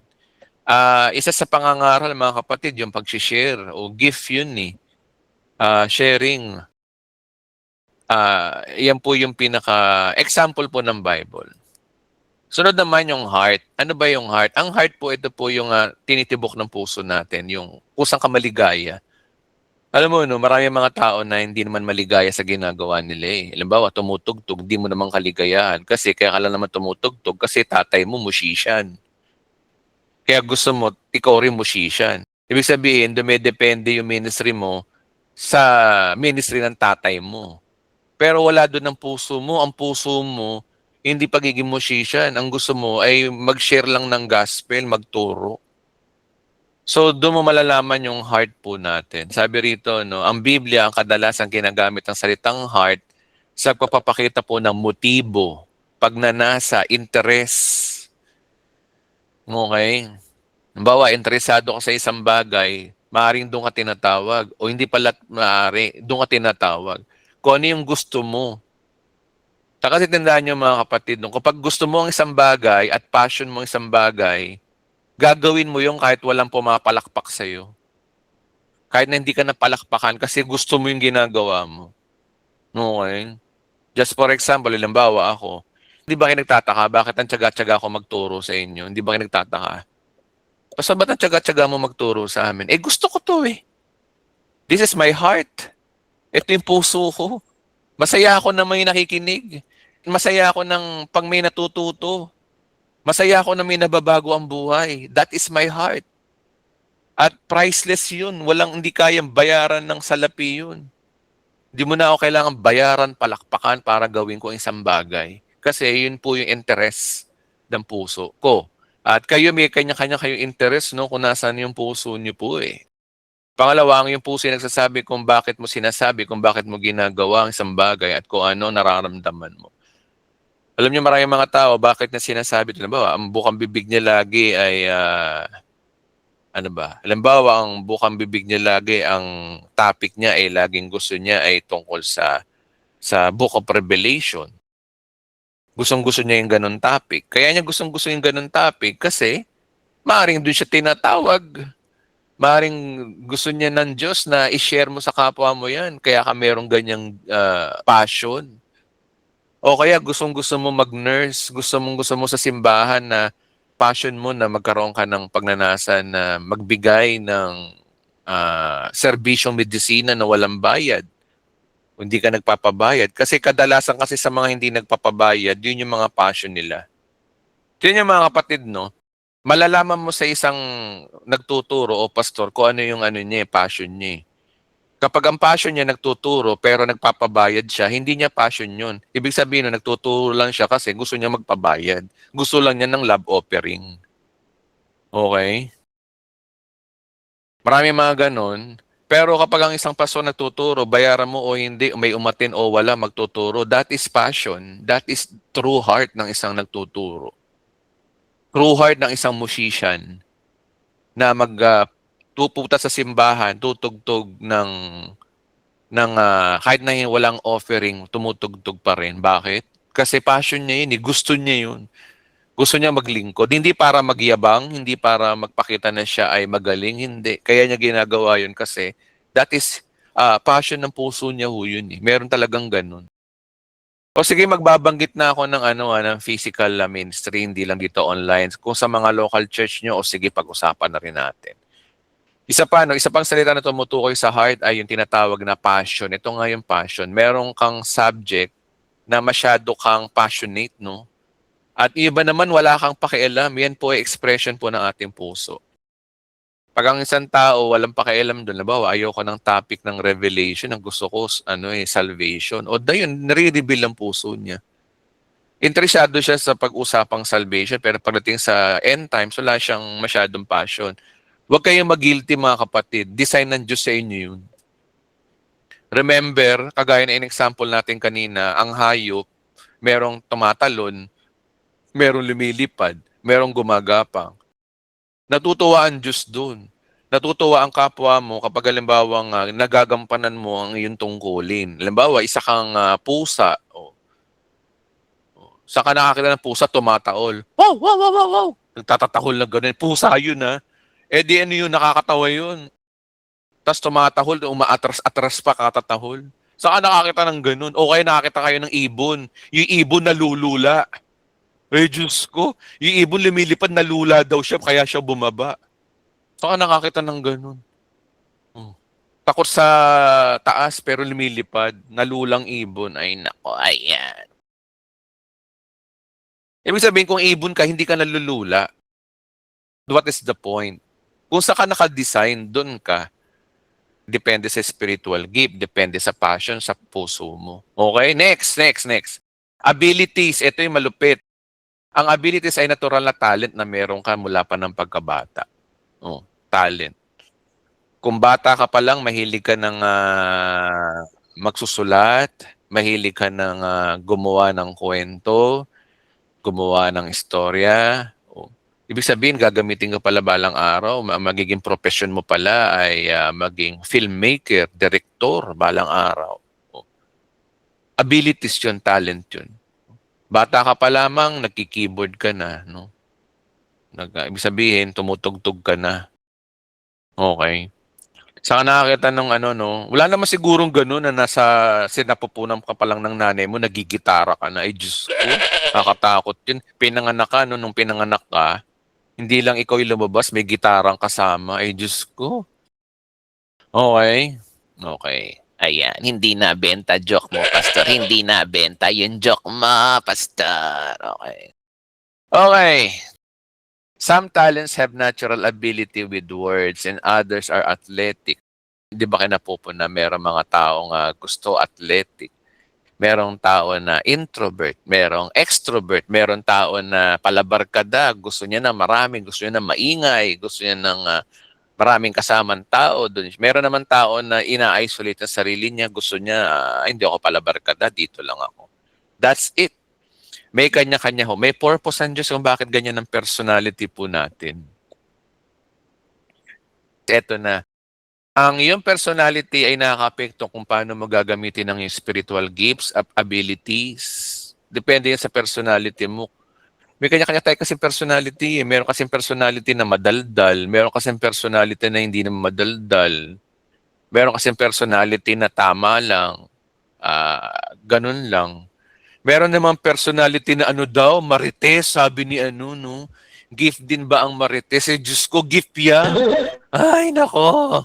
Isa sa pangangaral, mga kapatid, yung pag-share o gift yun sharing. Yan po yung pinaka-example po ng Bible. Sunod naman yung heart. Ano ba yung heart? Ang heart po, ito po yung tinitibok ng puso natin, yung pusang kamaligaya. Alam mo 'no, maraming mga tao na hindi naman maligaya sa ginagawa nila, eh. Halimbawa, tumutugtog, di mo naman kaligayahan kasi kaya ka lang naman tumutugtog kasi tatay mo musician. Kaya gusto mo ikaw rin musician. Ibig sabihin dumedepende yung ministry mo sa ministry ng tatay mo. Pero wala dun ang puso mo. Ang puso mo hindi pagiging musician. Ang gusto mo ay mag-share lang ng gospel, magturo. So, doon mo malalaman yung heart po natin. Sabi rito, no, ang Biblia, ang kadalasang ginagamit ng salitang heart sa pagpapakita po ng motibo, pagnanasa, interest. Okay? Halimbawa, interesado ka sa isang bagay, maaaring doon ka tinatawag. O hindi pala maaari, doon ka tinatawag. Kung ano yung gusto mo. Kasi tandaan nyo mga kapatid, no, kapag gusto mo ang isang bagay at passion mo ang isang bagay, gagawin mo yung kahit walang pumapalakpak sa'yo. Kahit na hindi ka napalakpakan kasi gusto mo yung ginagawa mo. Okay? Just for example, halimbawa ako, hindi ba kayo nagtataka bakit ang tiyaga-tiyaga ako magturo sa inyo? Hindi ba kayo nagtataka? Basta ba't ang tiyaga-tiyaga mo magturo sa amin? Eh gusto ko to eh. This is my heart. Ito yung puso ko. Masaya ako na may nakikinig. Masaya ako ng pag may natututo. Masaya ako na may nababago ang buhay. That is my heart. At priceless yun. Hindi kayang bayaran ng salapi yun. Hindi mo na ako kailangan bayaran, palakpakan para gawin ko isang bagay. Kasi yun po yung interest ng puso ko. At kayo may kanya-kanya kayong interest, no, kung nasaan yung puso niyo po eh. Pangalawa, ang yung puso yung nagsasabi kung bakit mo sinasabi, kung bakit mo ginagawa ang isang bagay at kung ano nararamdaman mo. Alam niyo maraming mga tao, bakit na sinasabi ito? Halimbawa, ang bukang bibig niya lagi ay, halimbawa, ang bukang bibig niya lagi, ang topic niya ay laging gusto niya ay tungkol sa Book of Revelation. Gustong-gusto niya yung ganun topic. Kaya niya gustong-gusto yung ganun topic kasi maaaring doon siya tinatawag. Maaaring gusto niya ng Diyos na i-share mo sa kapwa mo yan. Kaya ka merong ganyang passion. O kaya gustong-gusto mo mag-nurse, gusto mo sa simbahan na passion mo na magkaroon ka ng pagnanasa na magbigay ng serbisyong medisina na walang bayad. Hindi ka nagpapabayad. Kasi kadalasan kasi sa mga hindi nagpapabayad, yun yung mga passion nila. Yun yung mga kapatid, no? Malalaman mo sa isang nagtuturo o pastor kung ano yung niya, passion niya. Kapag ang passion niya nagtuturo pero nagpapabayad siya, hindi niya passion yun. Ibig sabihin, no, nagtuturo lang siya kasi gusto niya magpabayad. Gusto lang niya ng love offering. Okay? Marami mga ganon. Pero kapag ang isang pastor nagtuturo, bayaran mo o hindi, may umatin o wala magtuturo, that is passion. That is true heart ng isang nagtuturo. True heart ng isang musician na tuputa sa simbahan, tutugtog ng kahit na walang offering, tumutugtog pa rin. Bakit? Kasi passion niya yun, gusto niya yun. Gusto niya maglingkod. Hindi para magyabang, hindi para magpakita na siya ay magaling, hindi. Kaya niya ginagawa yun kasi that is passion ng puso niya ho yun eh. Meron talagang ganun. O sige, magbabanggit na ako ng physical ministry, hindi lang dito online. Kung sa mga local church nyo, o sige, pag-usapan na rin natin. Isa pang salita na tumutukoy sa heart ay yung tinatawag na passion. Ito nga yung passion. Merong kang subject na masyado kang passionate, no? At iba naman, wala kang pakialam. Yan po ay expression po ng ating puso. Pag ang isang tao, walang pakialam doon, nabawa, ayoko ng topic ng revelation, ang gusto ko, salvation. O dayon, nare-reveal ang puso niya. Interesado siya sa pag-usapang salvation, pero pagdating sa end times, wala siyang masyadong passion. Huwag kayong mag-guilty mga kapatid. Design ng Diyos sa inyo yun. Remember, kagaya na in-example natin kanina, ang hayop, merong tumatalon, merong lumilipad, merong gumagapang. Natutuwa ang Diyos doon. Natutuwa ang kapwa mo kapag halimbawa nagagampanan mo ang iyong tungkulin. Halimbawa, isa kang pusa. Saka nakakita ng pusa, tumataol. Wow, wow, wow, wow, wow. Nagtatatahol na ganun. Pusa yun ha. Eh di ano yun, nakakatawa yun. Tapos tumatahol, umaatras-atras pa katatahol. Saka nakakita ng ganun. O kaya nakakita kayo ng ibon. Yung ibon nalulula. Eh, Diyos ko, yung ibon lumilipad, nalula daw siya, kaya siya bumaba. Saka nakakita ng ganun. Takot sa taas pero lumilipad, nalulang ibon. Ay nako, ayan. Ibig sabihin kung ibon ka, hindi ka nalulula. What is the point? Kung saan ka naka-design, doon ka. Depende sa spiritual gift, depende sa passion, sa puso mo. Okay, next. Abilities, ito yung malupit. Ang abilities ay natural na talent na meron ka mula pa ng pagkabata. Oh, talent. Kung bata ka pa lang, mahilig ka ng magsusulat, mahilig ka ng gumawa ng kwento, gumawa ng istorya. Oh. Ibig sabihin, gagamitin ka pala balang araw, magiging profession mo pala ay maging filmmaker, director balang araw. Oh. Abilities yun, talent yun. Bata ka pa lamang, nagki-keyboard ka na. No? Ibig sabihin, tumutugtog ka na. Okay. Saka nakakita ng wala naman sigurong ganun na nasa sinapupunan ka pa lang ng nanay mo, nagigitara ka na. Ay, Diyos ko, nakakatakot yun. Pinanganak ka, nung pinanganak ka, hindi lang ikaw yung lumabas, may gitarang kasama. Ay, Diyos ko. Okay. Ayan, hindi na benta joke mo, Pastor. Hindi na benta yung joke mo, Pastor. Okay. Some talents have natural ability with words and others are athletic. Di ba kinapupuna, merong mga taong gusto athletic. Merong tao na introvert, merong extrovert, merong tao na palabarkada, gusto niya na marami, gusto niya na maingay, gusto niya ng maraming kasamang tao doon. Meron naman tao na ina-isolate ang sarili niya, gusto niya, hindi ako palabarkada, dito lang ako. That's it. May kanya-kanya ho. May purpose ang Diyos kung bakit ganyan ang personality po natin. Eto na. Ang iyong personality ay nakaka-apekto kung paano mo gagamitin ang iyong spiritual gifts, abilities. Depende yan sa personality mo. May kanya-kanya tayo kasi personality. Meron kasing personality na madaldal. Meron kasing personality na hindi na madaldal. Meron kasing personality na tama lang. Ganun lang. Meron namang personality na marites, sabi ni no? Gift din ba ang marites? Diyos ko, gift yan. Ay, nako.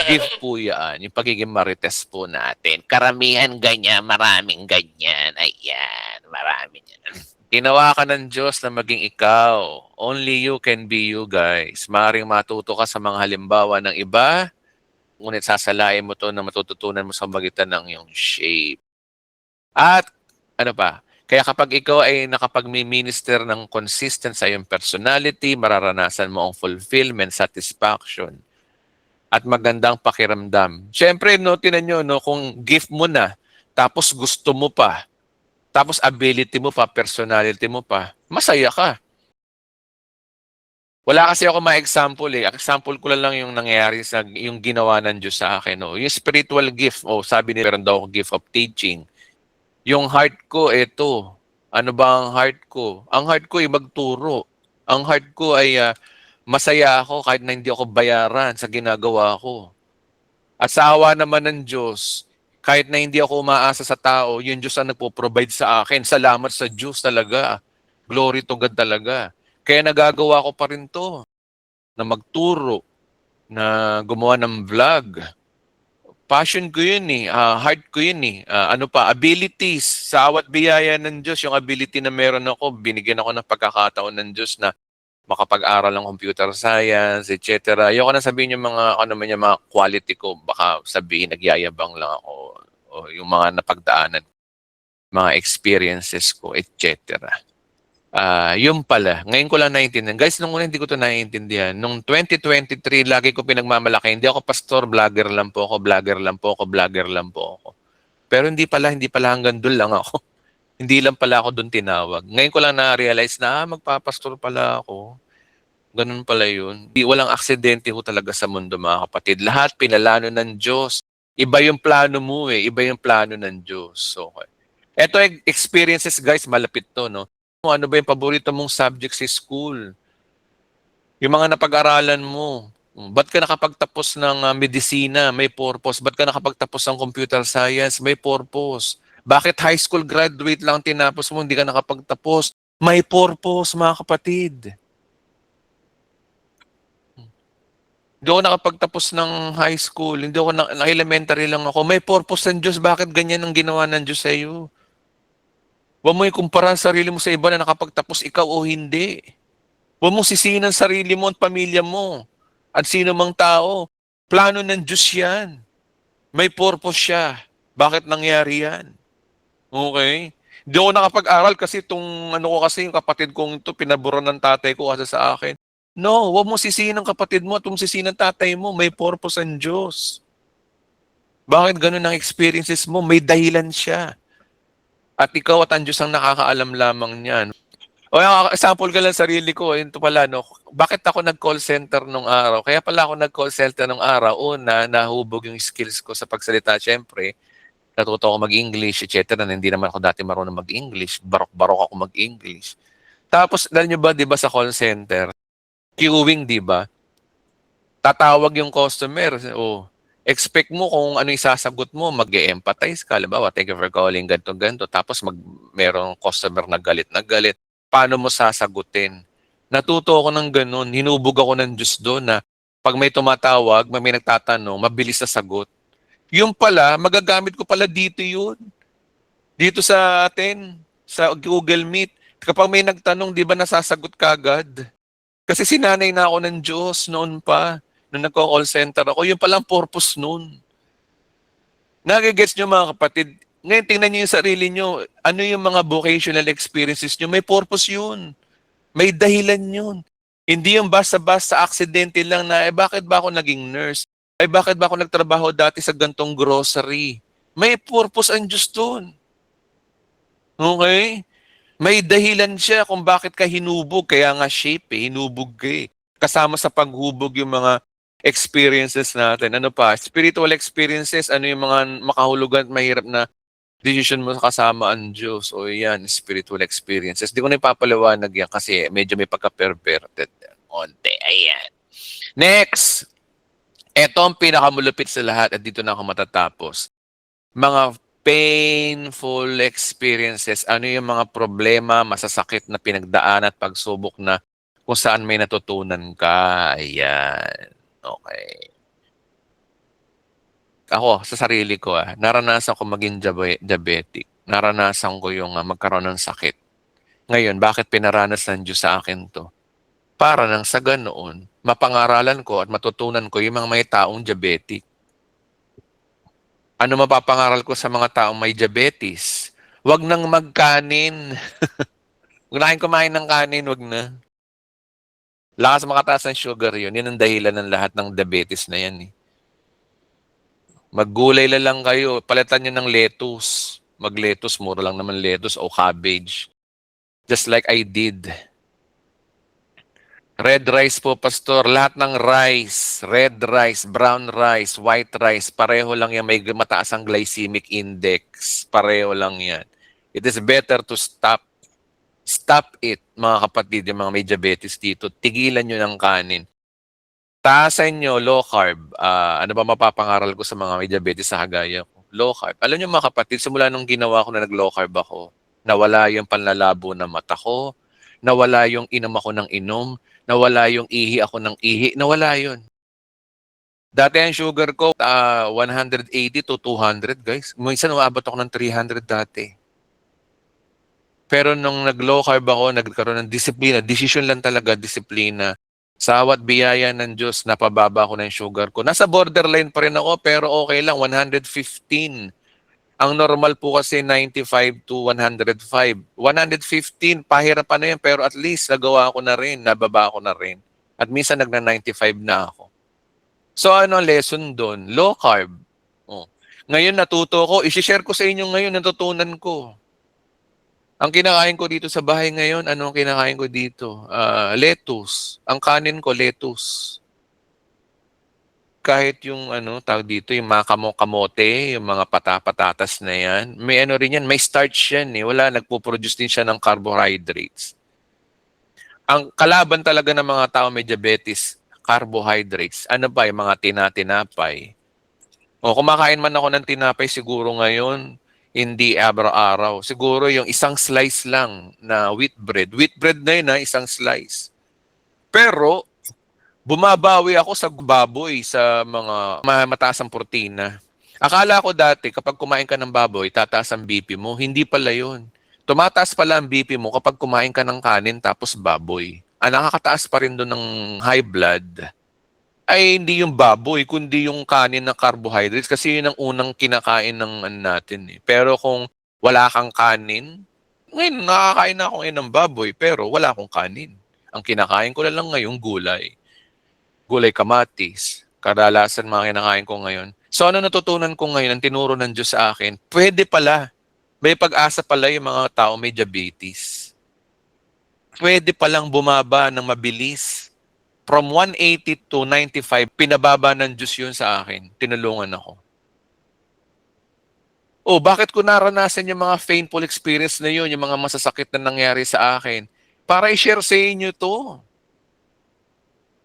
Gift po yan. Yung pagiging marites po natin. Karamihan ganyan, maraming ganyan. Ayan, marami yan. Ginawa ka ng Diyos na maging ikaw. Only you can be you, guys. Maring matuto ka sa mga halimbawa ng iba, ngunit sasalain mo to na matututunan mo sa magitan ng iyong shape. At kaya kapag ikaw ay nakapag-minister ng consistent sa iyong personality, mararanasan mo ang fulfillment, satisfaction, at magandang pakiramdam. Siyempre, tinan nyo, kung gift mo na, tapos gusto mo pa, tapos ability mo pa, personality mo pa, masaya ka. Wala kasi ako ma-example eh. Example ko lang yung nangyayari sa yung ginawa ng Diyos sa akin. Yung spiritual gift, sabi ni meron daw ako gift of teaching. Yung heart ko, ito. Ano ba ang heart ko? Ang heart ko ay magturo. Ang heart ko ay masaya ako kahit na hindi ako bayaran sa ginagawa ko. At sa awa naman ng Diyos, kahit na hindi ako umaasa sa tao, yung Diyos ang nagpo-provide sa akin. Salamat sa Diyos talaga. Glory to God talaga. Kaya nagagawa ko pa rin to. Na magturo, na gumawa ng vlog. Passion ko yun eh. Heart ko yun eh. Abilities. Sa awat biyaya ng Diyos, yung ability na meron ako, binigyan ako ng pagkakataon ng Diyos na makapag-aral ng computer science, etc. Ayoko na sabihin yung mga, mga quality ko. Baka sabihin, nagyayabang lang ako. O yung mga napagdaanan, mga experiences ko, etc. Yun pala. Ngayon ko lang naiintindihan. Guys, nung una hindi ko ito naiintindihan. Nung 2023, lagi ko pinagmamalaki. Hindi ako pastor, vlogger lang po ako. Pero hindi pala hanggang doon lang ako. Hindi lang pala ako doon tinawag. Ngayon ko lang na-realize na magpapastor pala ako. Ganun pala yun. Walang aksidente ho talaga sa mundo, mga kapatid. Lahat pinalano ng Diyos. Iba yung plano mo eh. Iba yung plano ng Diyos. Okay. Ito experiences, guys, malapit to, no? Ano ba yung paborito mong subject sa school? Yung mga napag-aralan mo. Ba't ka nakapagtapos ng medisina? May purpose. Ba't ka nakapagtapos ng computer science? May purpose. Bakit high school graduate lang tinapos mo, hindi ka nakapagtapos? May purpose, mga kapatid. Hindi ako nakapagtapos ng high school. Hindi ako na elementary lang ako. May purpose ng Diyos. Bakit ganyan ang ginawa ng Diyos sa iyo? Huwag mo ikumpara ang sarili mo sa iba na nakapagtapos ikaw o hindi. Huwag mong sisihin ang sarili mo at pamilya mo at sino mang tao. Plano ng Diyos yan. May purpose siya. Bakit nangyari yan? Okay? Hindi ako nakapag-aral kasi itong ano ko kasi yung kapatid kong ito, pinaboran ng tatay ko kasi sa akin. No, huwag mong sisihin ang kapatid mo at huwag mong sisihin ang tatay mo. May purpose ang Diyos. Bakit ganun ang experiences mo? May dahilan siya. At ikaw at ang Diyos ang nakakaalam lamang niyan. O yung example ka lang sarili ko, ito pala, no? Bakit ako nag-call center nung araw? Kaya pala ako nag-call center nung araw. Una, nahubog yung skills ko sa pagsalita. Siyempre, natuto ako mag-English, etc. Na hindi naman ako dati marunong mag-English. Barok-barok ako mag-English. Tapos, alam nyo ba, di ba sa call center, queuing, di ba? Tatawag yung customer. O, expect mo kung ano yung sasagot mo, mag-e-empathize ka. Halimbawa, thank you for calling, ganito. Tapos, merong customer na galit na galit. Paano mo sasagutin? Natuto ako ng ganun. Hinubog ako ng Diyos doon na pag may tumatawag, may nagtatanong, mabilis na sagot. Yung pala, magagamit ko pala dito yun. Dito sa atin, sa Google Meet. Kapag may nagtanong, di ba nasasagot ka agad? Kasi sinanay na ako ng Diyos noon pa. Nung nagko-call center ako, yun palang purpose noon. Nagigets nyo mga kapatid, ngayon tingnan nyo yung sarili nyo, ano yung mga vocational experiences nyo, may purpose yun. May dahilan yun. Hindi yung basta-basta aksidente lang na, bakit ba ako naging nurse? Bakit ba ako nagtrabaho dati sa gantong grocery? May purpose ang Diyos doon. Okay? May dahilan siya kung bakit ka hinubog. Kaya nga shape hinubog ka Kasama sa paghubog yung mga experiences natin. Ano pa? Spiritual experiences, ano yung mga makahulugan at mahirap na decision mo kasama ang Diyos. O yan, spiritual experiences. Di ko na ipapaliwanag yan kasi medyo may pagka-perverted. Onte, ayan. Next! Ito ang pinakamulupit sa lahat at dito na ako matatapos. Mga painful experiences. Ano yung mga problema, masasakit na pinagdaan at pagsubok na kung saan may natutunan ka. Ayan. Okay. Ako, sa sarili ko, naranasan ko maging diabetic. Naranasan ko yung magkaroon ng sakit. Ngayon, bakit pinaranas ng Diyos sa akin to? Para nang sa ganoon, mapangaralan ko at matutunan ko yung mga may taong diabetic. Ano mapapangaral ko sa mga taong may diabetes? Huwag nang magkanin. Huwag na kayong kumain ng kanin, huwag na. Lakas makataas ng sugar yun. Yan ang dahilan ng lahat ng diabetes na yan. Maggulay na lang kayo. Palitan nyo ng lettuce. Mag-lettuce, mura lang naman lettuce o cabbage. Just like I did. Red rice po, Pastor. Lahat ng rice, red rice, brown rice, white rice, pareho lang yan. May mataas ang glycemic index. Pareho lang yan. It is better to stop it, mga kapatid, yung mga may diabetes dito. Tigilan nyo ng kanin. Taasan nyo, low carb. Ano ba mapapangaral ko sa mga may diabetes sa kagaya ko? Low carb. Alam nyo mga kapatid, simula nung ginawa ko na nag-low carb ako, nawala yung panlalabo na mata ko, nawala yung inom ako ng inom, nawala yung ihi ako ng ihi, nawala yun. Dati ang sugar ko, 180 to 200, guys. Minsan umabot ako ng 300 dati. Pero nung nag-low carb ako, nagkaroon ng disiplina. Decision lang talaga, disiplina. Sa awat biyaya ng Diyos, napababa ko ng sugar ko. Nasa borderline pa rin ako, pero okay lang, 115. Ang normal po kasi 95 to 105. 115, pahirapan na yan, pero at least nagawa ko na rin, nababa ko na rin. At minsan nagna-95 na ako. So ano ang lesson doon? Low carb. Oh. Ngayon natuto ko, i-share ko sa inyo ngayon, natutunan ko. Ang kinakain ko dito sa bahay ngayon, ano ang kinakain ko dito? Lettuce. Ang kanin ko, lettuce. Kahit yung tawag dito, yung mga kamote, yung mga patatas na yan, may ano rin yan, may starch yan Wala, nagpo-produce din siya ng carbohydrates. Ang kalaban talaga ng mga tao may diabetes, carbohydrates. Ano ba, yung mga tinapay. O kumakain man ako ng tinapay siguro ngayon, hindi araw-araw. Siguro yung isang slice lang na wheat bread. Wheat bread na yun isang slice. Pero, Bumabawi ako sa baboy, sa mga mataas ang protina. Akala ko dati, kapag kumain ka ng baboy, tataas ang BP mo. Hindi pala yun. Tumataas pala ang BP mo kapag kumain ka ng kanin tapos baboy. Ang nakakataas pa rin doon ng high blood ay hindi yung baboy, kundi yung kanin na carbohydrates kasi yun ang unang kinakain ng ano natin eh. Pero kung wala kang kanin, ngayon nakakain na ako ngayon ng baboy pero wala akong kanin. Ang kinakain ko na lang ngayon gulay. Gulay kamatis. Kadalasan mga kinakain ko ngayon. So ano natutunan ko ngayon, ang tinuro ng Diyos sa akin, pwede pala. May pag-asa pala yung mga tao may diabetes. Pwede palang bumaba ng mabilis. From 180 to 95, pinababa ng Diyos yun sa akin. Tinulungan ako. Oh, bakit ko naranasan yung mga painful experience na yun, yung mga masasakit na nangyari sa akin? Para i-share sa inyo to.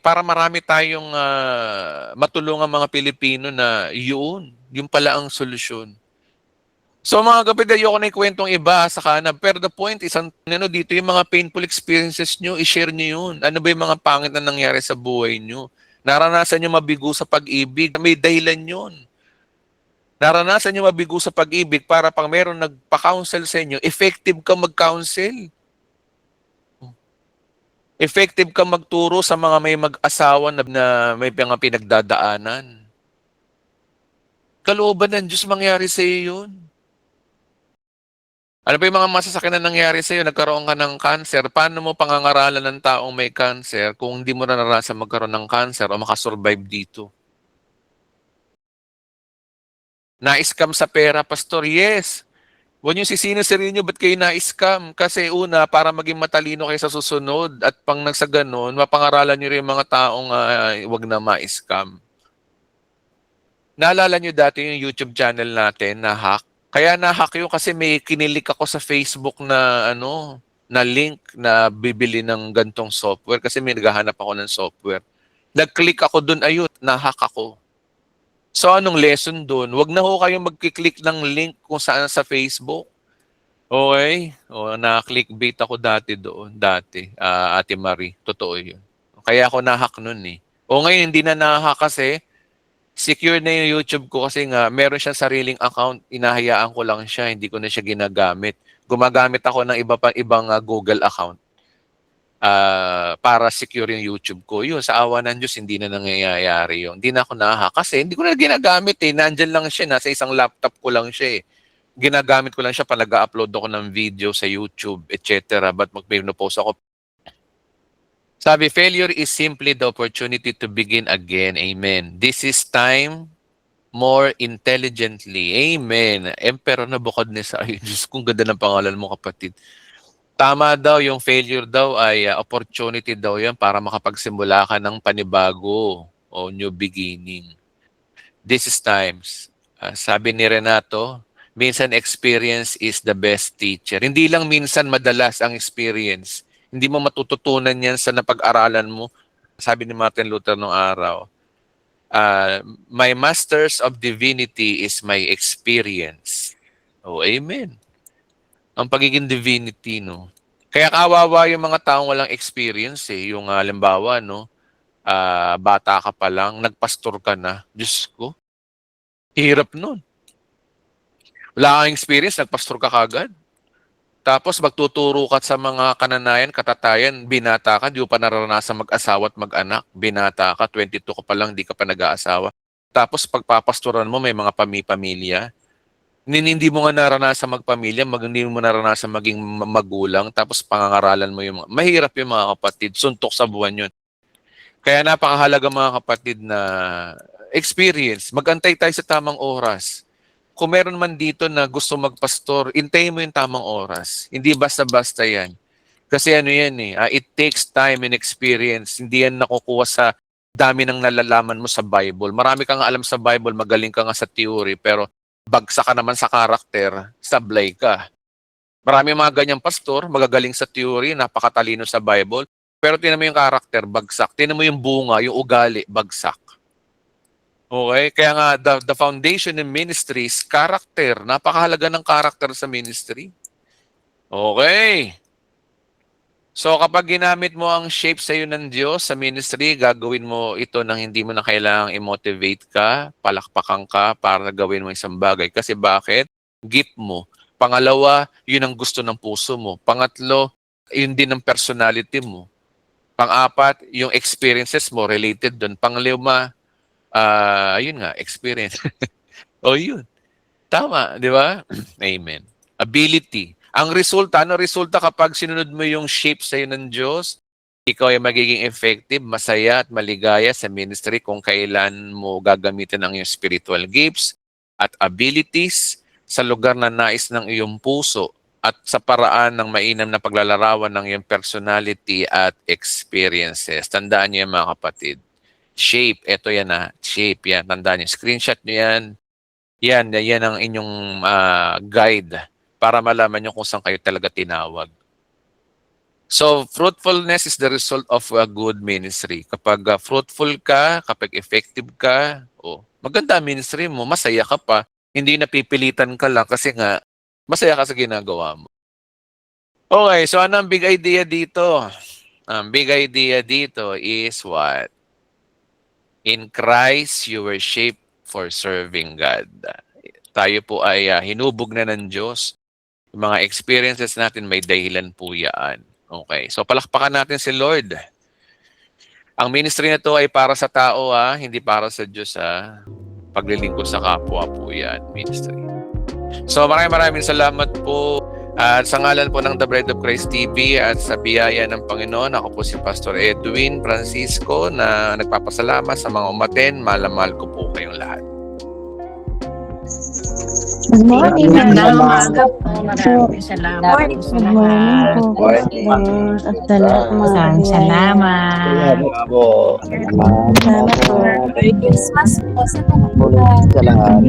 Para marami tayong matulungan mga Pilipino na yun pala ang solusyon. So mga kapatid, ayoko na ikwentong iba sa kanab. Pero the point is, dito yung mga painful experiences nyo, i-share nyo yun. Ano ba yung mga pangit na nangyari sa buhay nyo? Naranasan nyo mabigo sa pag-ibig, may dahilan yun. Naranasan nyo mabigo sa pag-ibig para pang meron nagpa-counsel sa inyo, effective ka mag-counsel. Effective ka magturo sa mga may mag-asawa na may mga pinagdadaanan. Kalooban ng Diyos mangyari sa iyo yun. Ano ba yung mga masasakit na nangyari sa iyo? Nagkaroon ka ng cancer. Paano mo pangangaralan ng taong may cancer kung hindi mo naranasan magkaroon ng cancer o makasurvive dito? Na-scam sa pera, Pastor? Yes. Huwag niyo sisino-seryo niyo ba't kayo na-scam? Kasi una, para maging matalino kayo sa susunod at pang nagsa ganun, mapangaralan niyo rin yung mga taong huwag na ma-scam. Naalala niyo dati yung YouTube channel natin na hack? Kaya na-hack yun kasi may kinilik ako sa Facebook na na link na bibili ng gantong software kasi may naghahanap ako ng software. Nag-click ako dun, ayun, na-hack ako. So anong lesson dun? Huwag na ho kayong mag-click ng link kung saan sa Facebook. Okay? O, na-clickbait ako dati doon. Dati, Ate Marie. Totoo yun. Kaya ako na-hack nun eh. O ngayon, hindi na na-hack kasi secure na yung YouTube ko kasi nga meron siyang sariling account, inahayaan ko lang siya, hindi ko na siya ginagamit. Gumagamit ako ng ibang Google account para secure yung YouTube ko. Yun, sa awa ng Diyos, hindi na nangyayari yun. Hindi na ako nahahack kasi hindi ko na ginagamit eh. Nandyan lang siya, nasa isang laptop ko lang siya eh. Ginagamit ko lang siya pag nag-upload ako ng video sa YouTube, etc. But mag-post ako. Sabi, failure is simply the opportunity to begin again. Amen. This is time more intelligently. Amen. Emperor Nabucodonosor. Ay, Diyos, kung ganda ng pangalan mo, kapatid. Tama daw, yung failure daw ay opportunity daw yan para makapagsimula ka ng panibago o new beginning. This is times. Sabi ni Renato, minsan experience is the best teacher. Hindi lang minsan, madalas ang experience. Hindi mo matututunan yan sa napag-aralan mo. Sabi ni Martin Luther nung araw, my masters of divinity is my experience. Oh, amen. Ang pagiging divinity, no? Kaya kawawa yung mga taong walang experience, eh. Yung halimbawa, no? Bata ka pa lang, nagpastor ka na. Diyos ko, hirap nun. Wala kang experience, nagpastor ka kagad. Tapos magtuturo ka sa mga kananayan, katatayan, binata ka, di mo pa naranasan mag-asawa at mag-anak. Binata ka, 22 ka pa lang, di ka pa nag-aasawa. Tapos pagpapastoran mo, may mga pamilya. Hindi mo nga naranasan magpamilya, hindi mo naranasan maging magulang, tapos pangangaralan mo yung mga... Mahirap yung mga kapatid, suntok sa buwan yun. Kaya napakahalaga mga kapatid na experience. Mag-antay tayo sa tamang oras. Kung meron man dito na gusto magpastor, intayin mo yung tamang oras. Hindi basta-basta yan. Kasi ano yan eh, it takes time and experience. Hindi yan nakukuha sa dami ng nalalaman mo sa Bible. Marami kang alam sa Bible, magaling ka nga sa theory, pero bagsak ka naman sa karakter, sablay ka. Marami mga ganyang pastor, magagaling sa theory, napakatalino sa Bible, pero tinan mo yung karakter, bagsak. Tinan mo yung bunga, yung ugali, bagsak. Okay? Kaya nga, the foundation in ministry is character. Napakahalaga ng character sa ministry. Okay. So kapag ginamit mo ang shape sa iyo ng Diyos sa ministry, gagawin mo ito nang hindi mo na kailangang i-motivate ka, palakpakan ka para gawin mo isang bagay. Kasi bakit? Gift mo. Pangalawa, yun ang gusto ng puso mo. Pangatlo, yun din ang personality mo. Pang-apat, yung experiences mo related doon. Panglima, yun nga, experience. O yun. Tama, di ba? Amen. Ability. Ang resulta, ano resulta kapag sinunod mo yung shape sa'yo ng Diyos? Ikaw ay magiging effective, masaya at maligaya sa ministry kung kailan mo gagamitin ang iyong spiritual gifts at abilities sa lugar na nais ng iyong puso at sa paraan ng mainam na paglalarawan ng iyong personality at experiences. Tandaan niyo yan, mga kapatid. Shape, eto yan shape yan. Tandaan niyo, screenshot niyo yan. Yan ang inyong guide para malaman nyo kung saan kayo talaga tinawag. So, fruitfulness is the result of a good ministry. Kapag fruitful ka, kapag effective ka, maganda ang ministry mo, masaya ka pa, hindi napipilitan ka lang kasi nga, masaya ka sa ginagawa mo. Okay, so ano ang big idea dito? Ang big idea dito is what? In Christ, you were shaped for serving God. Tayo po ay hinubog na ng Diyos. Yung mga experiences natin, may dahilan po yan. Okay, so palakpakan natin si Lord. Ang ministry na to ay para sa tao, hindi para sa Diyos. Paglilingkod sa kapwa po yan, ministry. So maraming salamat po. At sa ngalan po ng The Bread of Christ TV at sa biyaya ng Panginoon, ako po si Pastor Edwin Francisco na nagpapasalamat sa mga umaten. Mahal ko po kayong lahat. Good morning. Magandang umaga po. Maraming salamat po sa lahat. Maraming Salamat. po. Salamat po. Merry Christmas po sa Salamat.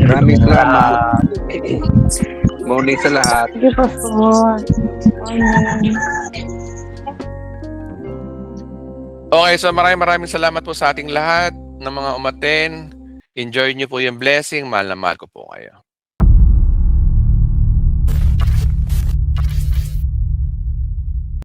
Maraming salamat. Morning sa lahat. Sige po po. Okay, so maraming salamat po sa ating lahat ng mga umaten. Enjoy niyo po yung blessing. Mahal ko po kayo.